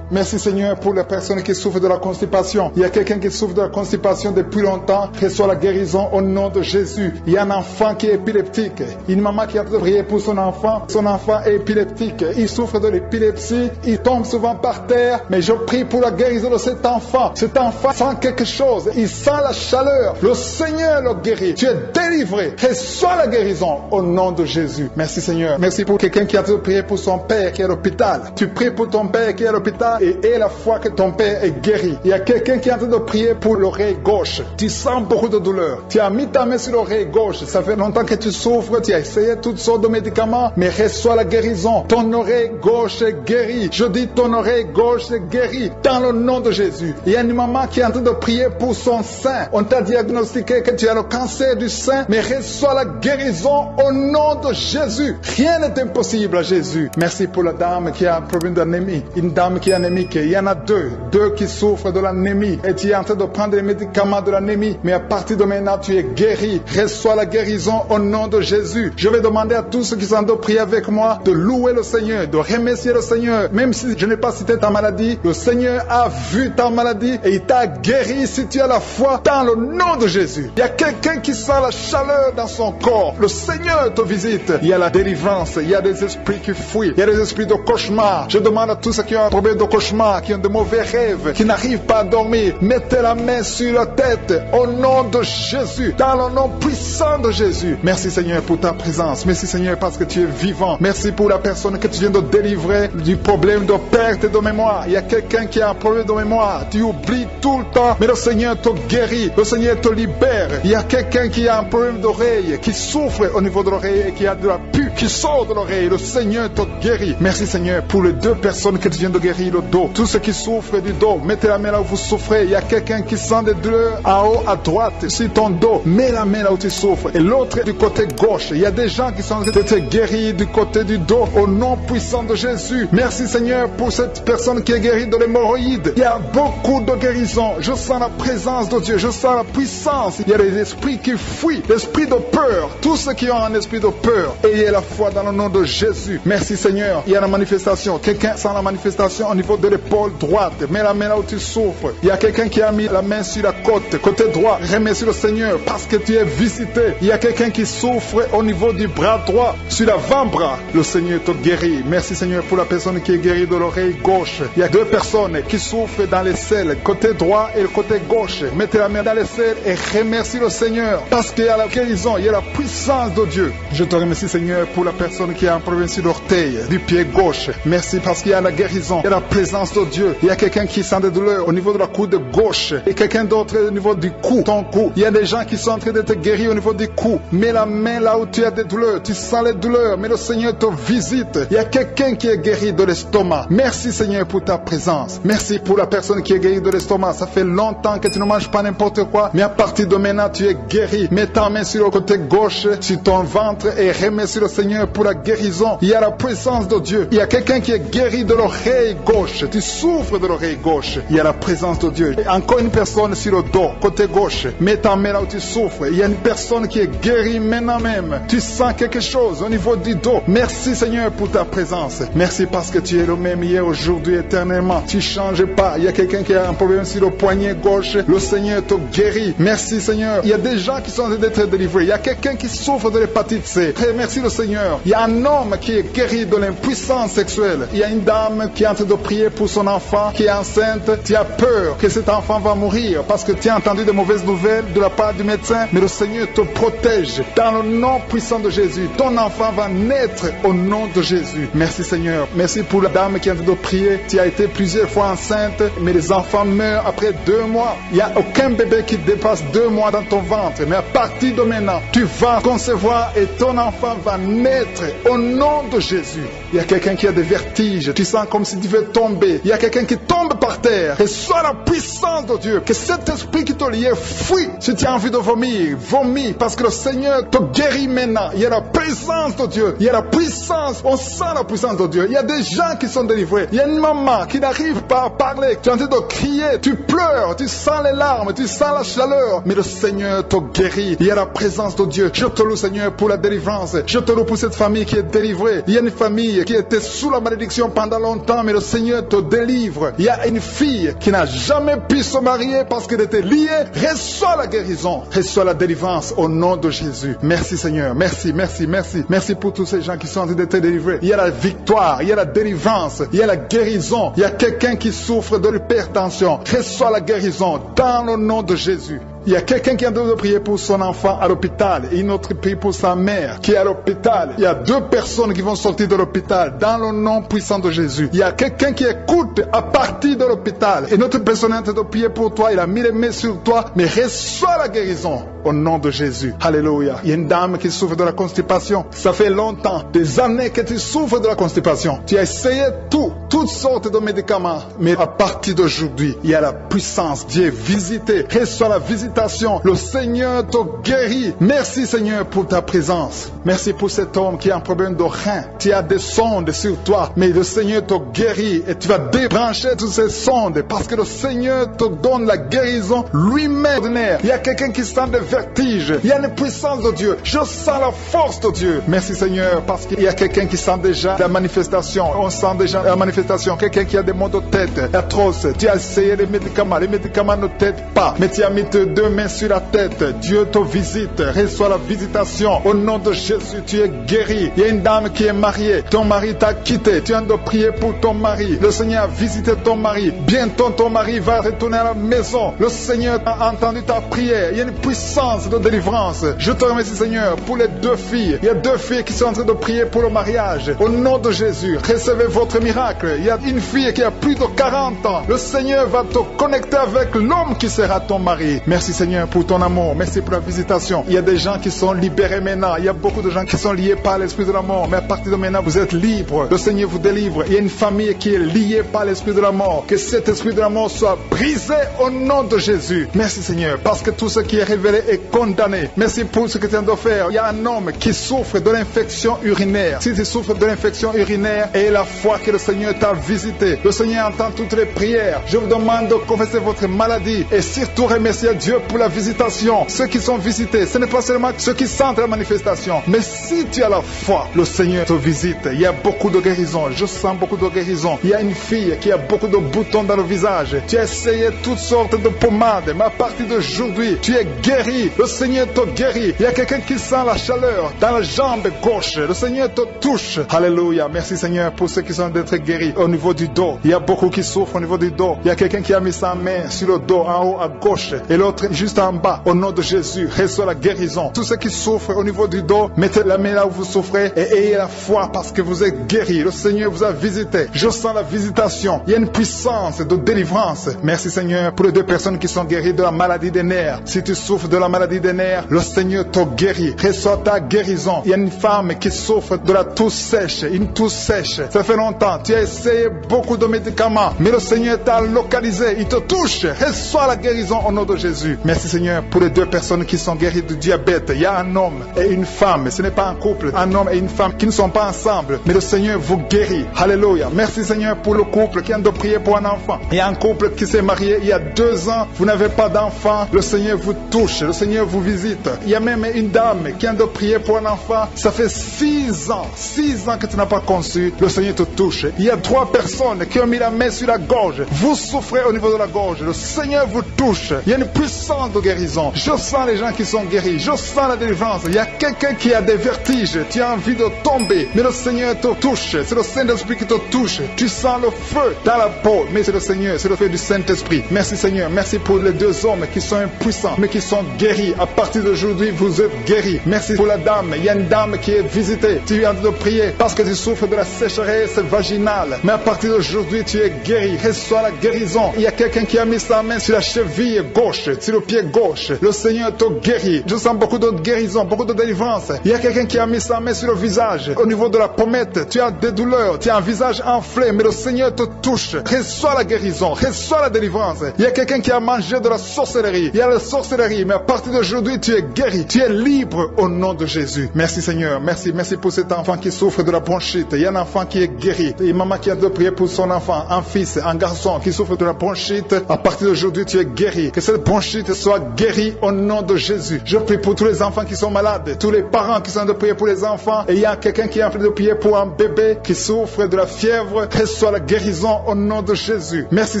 Merci Seigneur pour les personnes qui souffrent de la constipation. Il y a quelqu'un qui souffre de la constipation depuis longtemps. Reçoit la guérison au nom de Jésus. Il y a un enfant qui est épileptique. Une maman qui a prié pour son enfant. Son enfant est épileptique. Il souffre de l'épilepsie. Il tombe souvent par terre. Mais je prie pour la guérison de cet enfant. Cet enfant sent quelque chose. Il sent la chaleur. Le Seigneur le guérit. Tu es délivré. Reçois la guérison au nom de Jésus. Merci Seigneur. Merci pour quelqu'un qui a prié pour son père qui est à l'hôpital. Tu pries pour ton père qui est à l'hôpital et aie la foi que ton père est guéri. Il y a quelqu'un qui est en train de prier pour l'oreille gauche. Tu sens beaucoup de douleur. Tu as mis ta main sur l'oreille gauche. Ça fait longtemps que tu souffres. Tu as essayé toutes sortes de médicaments, mais reçois la guérison. Ton oreille gauche est guérie. Je dis ton oreille gauche est guérie dans le nom de Jésus. Il y a une maman qui est en train de prier pour son sein. On t'a diagnostiqué que tu as le cancer du sein, mais reçois la guérison au nom de Jésus. Rien n'est impossible à Jésus. Merci pour la dame qui a un problème d'anémie. Une dame qui est anémique. Il y en a deux qui souffrent de l'anémie. Et tu es en train de prendre les médicaments de l'anémie. Mais à partir de maintenant, tu es guéri. Reçois la guérison au nom de Jésus. Je vais demander à tous ceux qui sont de prier avec moi de louer le Seigneur, de remercier le Seigneur. Même si je n'ai pas cité ta maladie, le Seigneur a vu ta maladie et il t'a guéri si tu as la foi dans le nom de Jésus. Il y a quelqu'un qui sent la chaleur dans son corps. Le Seigneur te visite. Il y a la délivrance. Il y a des esprits qui fuient. Il y a des esprits de cauchemar. Je demande à tous ceux qui ont un problème de cauchemar, qui ont de mauvais rêves, qui n'arrivent pas à dormir, mettez la main sur la tête au nom de Jésus, dans le nom puissant de Jésus. Merci Seigneur pour ta présence. Merci Seigneur parce que tu es vivant. Merci pour la personne que tu viens de délivrer du problème de perte de mémoire. Il y a quelqu'un qui a un problème de mémoire. Tu oublies tout le temps, mais le Seigneur te guérit. Le Seigneur te libère. Il y a quelqu'un qui a un problème d'oreille, qui souffre au niveau de l'oreille et qui a de la pus qui sort de l'oreille. Le Seigneur te guérit. Merci Seigneur pour les deux personnes que tu viens de guérir le dos. Tous ceux qui souffrent du dos, mettez la main là où vous souffrez. Il y a quelqu'un qui sent des douleurs en haut à droite sur ton dos. Mets la main là où tu souffres. Et l'autre du côté gauche. Il y a des gens qui sont en train de te guérir du côté du dos au nom puissant de Jésus. Merci Seigneur pour cette personne qui est guérie de l'hémorroïde. Il y a beaucoup de guérison. Je sens la présence de Dieu. Je sens la puissance. Il y a des esprits qui fuient. L'esprit de peur. Tous ceux qui ont un esprit de peur, ayez la foi dans le nom de Jésus. Merci Seigneur. Il y a la manifestation. Quelqu'un sent la manifestation au niveau de l'épaule droite. Mets la main là où tu souffres. Il y a quelqu'un qui a mis la main sur la côte, côté droit. Remercie le Seigneur parce que tu es visité. Il y a quelqu'un qui souffre au niveau du bras droit, sur l'avant-bras. Le Seigneur te guérit. Merci Seigneur pour la personne qui est guérie de l'oreille gauche. Il y a deux personnes qui souffrent dans les selles, côté droit et le côté gauche. Mettez la main dans les selles et remercie le Seigneur parce qu'il y a la guérison, il y a la puissance de Dieu. Je te remercie Seigneur pour la personne qui a un problème sur l'orteil du pied gauche. Merci parce qu'il y a la guérison, il y a la présence de Dieu. Dieu. Il y a quelqu'un qui sent des douleurs au niveau de la coude gauche et quelqu'un d'autre au niveau du cou, ton cou. Il y a des gens qui sont en train d'être guéris au niveau du cou. Mets la main là où tu as des douleurs. Tu sens les douleurs, mais le Seigneur te visite. Il y a quelqu'un qui est guéri de l'estomac. Merci Seigneur pour ta présence. Merci pour la personne qui est guérie de l'estomac. Ça fait longtemps que tu ne manges pas n'importe quoi, mais à partir de maintenant tu es guéri. Mets ta main sur le côté gauche, sur ton ventre et remercie le Seigneur pour la guérison. Il y a la présence de Dieu. Il y a quelqu'un qui est guéri de l'oreille gauche. Tu souffres de l'oreille gauche. Il y a la présence de Dieu. Et encore une personne sur le dos, côté gauche. Mets ta main là où tu souffres. Il y a une personne qui est guérie maintenant même. Tu sens quelque chose au niveau du dos. Merci Seigneur pour ta présence. Merci parce que tu es le même hier, aujourd'hui, éternellement. Tu ne changes pas. Il y a quelqu'un qui a un problème sur le poignet gauche. Le Seigneur te guérit. Merci Seigneur. Il y a des gens qui sont en train d'être délivrés. Il y a quelqu'un qui souffre de l'hépatite C. Merci le Seigneur. Il y a un homme qui est guéri de l'impuissance sexuelle. Il y a une dame qui est en train de prier pour son enfant qui est enceinte. Tu as peur que cet enfant va mourir parce que tu as entendu de mauvaises nouvelles de la part du médecin. Mais le Seigneur te protège. Dans le nom puissant de Jésus, ton enfant va naître au nom de Jésus. Merci Seigneur. Merci pour la dame qui est en train de prier. Tu as été plusieurs fois enceinte, mais les enfants meurent après 2 mois. Il n'y a aucun bébé qui dépasse 2 mois dans ton ventre. Mais à partir de maintenant, tu vas concevoir et ton enfant va naître au nom de Jésus. Il y a quelqu'un qui a des vertiges. Tu sens comme si tu veux tomber. Il y a quelqu'un qui tombe par terre. Reçois la puissance de Dieu. Que cet esprit qui te liait fuit. Si tu as envie de vomir, vomis. Parce que le Seigneur te guérit maintenant. Il y a la présence de Dieu. Il y a la puissance. On sent la puissance de Dieu. Il y a des gens qui sont délivrés. Il y a une maman qui n'arrive pas à parler. Tu es en train de crier. Tu pleures. Tu sens les larmes. Tu sens la chaleur. Mais le Seigneur te guérit. Il y a la présence de Dieu. Je te loue Seigneur pour la délivrance. Je te loue pour cette famille qui est délivrée. Il y a une famille qui était sous la malédiction pendant longtemps. Mais le Seigneur te délivre. Il y a une fille qui n'a jamais pu se marier parce qu'elle était liée. Reçois la guérison. Reçois la délivrance au nom de Jésus. Merci Seigneur. Merci, merci, merci. Merci pour tous ces gens qui sont en train d'être délivrés. Il y a la victoire. Il y a la délivrance. Il y a la guérison. Il y a quelqu'un qui souffre de l'hypertension. Reçois la guérison dans le nom de Jésus. Il y a quelqu'un qui est en train de prier pour son enfant à l'hôpital et une autre prie pour sa mère qui est à l'hôpital. Il y a 2 personnes qui vont sortir de l'hôpital dans le nom puissant de Jésus. Il y a quelqu'un qui écoute à partir de l'hôpital et notre personne est en train de prier pour toi. Il a mis les mains sur toi, mais reçois la guérison au nom de Jésus. Alléluia. Il y a une dame qui souffre de la constipation. Ça fait longtemps, des années que tu souffres de la constipation. Tu as essayé toutes sortes de médicaments, mais à partir d'aujourd'hui, il y a la puissance. Dieu est visité. Reçois la visitation. Le Seigneur te guérit. Merci Seigneur pour ta présence. Merci pour cet homme qui a un problème de rein. Tu as des sondes sur toi, mais le Seigneur te guérit et tu vas débrancher toutes ces sondes parce que le Seigneur te donne la guérison lui-même. Il y a quelqu'un qui sent des vertiges. Il y a une puissance de Dieu. Je sens la force de Dieu. Merci Seigneur parce qu'il y a quelqu'un qui sent déjà la manifestation. On sent déjà la manifestation. Quelqu'un qui a des maux de tête atroces. Tu as essayé les médicaments. Les médicaments ne t'aident pas, mais tu as mis tes 2 mains sur la tête. Dieu te visite. Reçois la visitation. Au nom de Jésus, tu es guéri. Il y a une dame qui est mariée. Ton mari t'a quitté. Tu viens de prier pour ton mari. Le Seigneur a visité ton mari. Bientôt, ton mari va retourner à la maison. Le Seigneur a entendu ta prière. Il y a une puissance de délivrance. Je te remercie, Seigneur, pour les 2 filles. Il y a 2 filles qui sont en train de prier pour le mariage. Au nom de Jésus, recevez votre miracle. Il y a une fille qui a plus de 40 ans. Le Seigneur va te connecter avec l'homme qui sera ton mari. Merci, Seigneur, pour ton amour. Merci pour la visitation. Il y a des gens qui sont libérés maintenant. Il y a beaucoup de gens qui sont liés par l'esprit de la mort. Mais à partir de maintenant, vous êtes libres. Le Seigneur vous délivre. Il y a une famille qui est liée par l'esprit de la mort. Que cet esprit de la mort soit brisé au nom de Jésus. Merci, Seigneur, parce que tout ce qui est révélé est condamné. Merci pour ce que tu viens de faire. Il y a un homme qui souffre de l'infection urinaire. Si tu souffres de l'infection urinaire, et la foi que le Seigneur t'a visité, le Seigneur entend toutes les prières. Je vous demande de confesser votre maladie et surtout remercier Dieu pour la visitation. Ceux qui sont visités, ce n'est pas seulement ceux qui sentent la manifestation, mais si tu as la foi, le Seigneur te visite. Il y a beaucoup de guérison. Je sens beaucoup de guérison. Il y a une fille qui a beaucoup de boutons dans le visage. Tu as essayé toutes sortes de pommades, mais à partir d'aujourd'hui, tu es guéri guérit. Le Seigneur te guérit. Il y a quelqu'un qui sent la chaleur dans la jambe gauche. Le Seigneur te touche. Alléluia. Merci Seigneur pour ceux qui sont d'être guéris au niveau du dos. Il y a beaucoup qui souffrent au niveau du dos. Il y a quelqu'un qui a mis sa main sur le dos en haut à gauche et l'autre juste en bas. Au nom de Jésus, reçois la guérison. Tous ceux qui souffrent au niveau du dos, mettez la main là où vous souffrez et ayez la foi parce que vous êtes guéris. Le Seigneur vous a visité. Je sens la visitation. Il y a une puissance de délivrance. Merci Seigneur pour les 2 personnes qui sont guéries de la maladie des nerfs. Si tu souffres de la maladie des nerfs, le Seigneur te guérit. Reçois ta guérison. Il y a une femme qui souffre de la toux sèche. Une toux sèche. Ça fait longtemps. Tu as essayé beaucoup de médicaments, mais le Seigneur t'a localisé. Il te touche. Reçois la guérison au nom de Jésus. Merci Seigneur pour les 2 personnes qui sont guéries du diabète. Il y a un homme et une femme. Ce n'est pas un couple. Un homme et une femme qui ne sont pas ensemble, mais le Seigneur vous guérit. Alléluia. Merci Seigneur pour le couple qui vient de prier pour un enfant. Il y a un couple qui s'est marié il y a 2 ans. Vous n'avez pas d'enfant. Le Seigneur vous touche. Le Seigneur vous visite. Il y a même une dame qui vient de prier pour un enfant. Ça fait 6 ans. 6 ans que tu n'as pas conçu. Le Seigneur te touche. Il y a 3 personnes qui ont mis la main sur la gorge. Vous souffrez au niveau de la gorge. Le Seigneur vous touche. Il y a une puissance de guérison. Je sens les gens qui sont guéris. Je sens la délivrance. Il y a quelqu'un qui a des vertiges. Tu as envie de tomber. Mais le Seigneur te touche. C'est le Saint-Esprit qui te touche. Tu sens le feu dans la peau. Mais c'est le Seigneur. C'est le feu du Saint-Esprit. Merci Seigneur. Merci pour les 2 hommes qui sont impuissants, mais qui sont guéris. À partir d'aujourd'hui, vous êtes guéris. Merci pour la dame. Il y a une dame qui est visitée. Tu viens de prier parce que tu souffres de la sécheresse vaginale. Mais à partir d'aujourd'hui, tu es guéri. Reçois la guérison. Il y a quelqu'un qui a mis sa main sur la cheville gauche, sur le pied gauche. Le Seigneur te guérit. Je sens beaucoup de guérison, beaucoup de délivrance. Il y a quelqu'un qui a mis sa main sur le visage. Au niveau de la pommette, tu as des douleurs. Tu as un visage enflé, mais le Seigneur te touche. Reçois la guérison. Reçois la délivrance. Il y a quelqu'un qui a mangé de la sorcellerie. Il y a la sorcellerie, mais à partir d'aujourd'hui, tu es guéri. Tu es libre au nom de Jésus. Merci Seigneur. Merci pour cet enfant qui souffre de la bronchite. Il y a un enfant qui est guéri. Et maman qui a de prier pour son enfant, un fils, un garçon qui souffre de la bronchite. À partir d'aujourd'hui, tu es guéri. Que cette bronchite soit guérie au nom de Jésus. Je prie pour tous les enfants qui sont malades, tous les parents qui sont de prier pour les enfants. Et il y a quelqu'un qui est en train de prier pour un bébé qui souffre de la fièvre. Reçois la guérison au nom de Jésus. Merci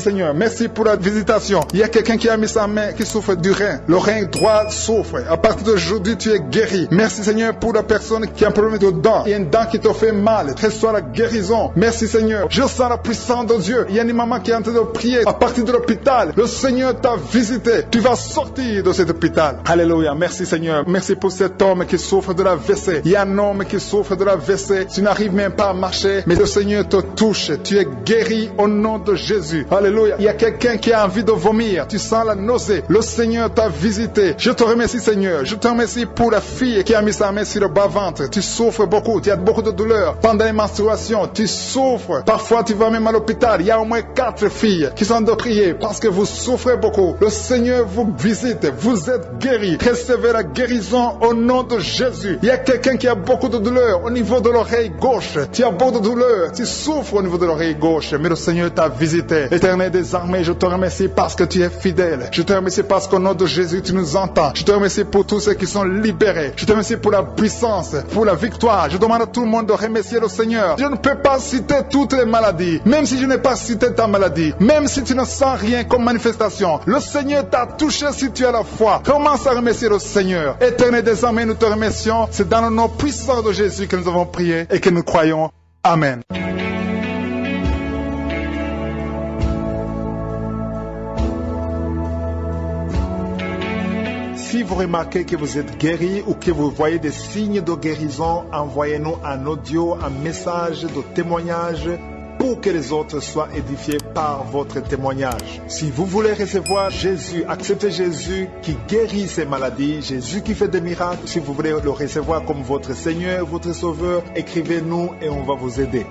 Seigneur. Merci pour la visitation. Il y a quelqu'un qui a mis sa main qui souffre du rein. Le rein droit souffre. À partir d'aujourd'hui, tu es guéri. Merci Seigneur pour la personne qui a un problème de dents. Il y a une dent qui te fait mal. Reçois la guérison. Merci Seigneur. Je sens la puissance de Dieu. Il y a une maman qui est en train de prier à partir de l'hôpital. Le Seigneur t'a visité. Tu vas sortir de cet hôpital. Alléluia. Merci Seigneur. Merci pour cet homme qui souffre de la WC. Il y a un homme qui souffre de la WC. Tu n'arrives même pas à marcher, mais le Seigneur te touche. Tu es guéri au nom de Jésus. Alléluia. Il y a quelqu'un qui a envie de vomir. Tu sens la nausée. Le Seigneur t'a visité. Je te remercie Seigneur. Je te remercie pour la fille qui a mis sa main sur le bas-ventre. Tu souffres beaucoup. Tu as beaucoup de douleurs. Pendant les menstruations, tu souffres. Parfois, tu vas même à l'hôpital. Il y a au moins 4 filles qui sont de prier parce que vous souffrez beaucoup. Le Seigneur vous visite. Vous êtes guéris. Recevez la guérison au nom de Jésus. Il y a quelqu'un qui a beaucoup de douleurs au niveau de l'oreille gauche. Tu as beaucoup de douleurs. Tu souffres au niveau de l'oreille gauche. Mais le Seigneur t'a visité. Éternel des armées, je te remercie parce que tu es fidèle. Je te remercie parce qu'au nom de Jésus, tu nous entends. Je te remercie pour tous ceux qui sont libérés. Je te remercie pour la puissance, pour la victoire. Je demande à tout le monde de remercier le Seigneur. Je ne peux pas citer toutes les maladies. Même si je n'ai pas cité ta maladie. Même si tu ne sens rien comme manifestation. Le Seigneur t'a touché si tu as la foi. Commence à remercier le Seigneur. Éternel des armées, nous te remercions. C'est dans le nom puissant de Jésus que nous avons prié et que nous croyons. Amen. Si vous remarquez que vous êtes guéri ou que vous voyez des signes de guérison, envoyez-nous un audio, un message de témoignage pour que les autres soient édifiés par votre témoignage. Si vous voulez recevoir Jésus, accepter Jésus qui guérit ces maladies, Jésus qui fait des miracles, si vous voulez le recevoir comme votre Seigneur, votre Sauveur, écrivez-nous et on va vous aider.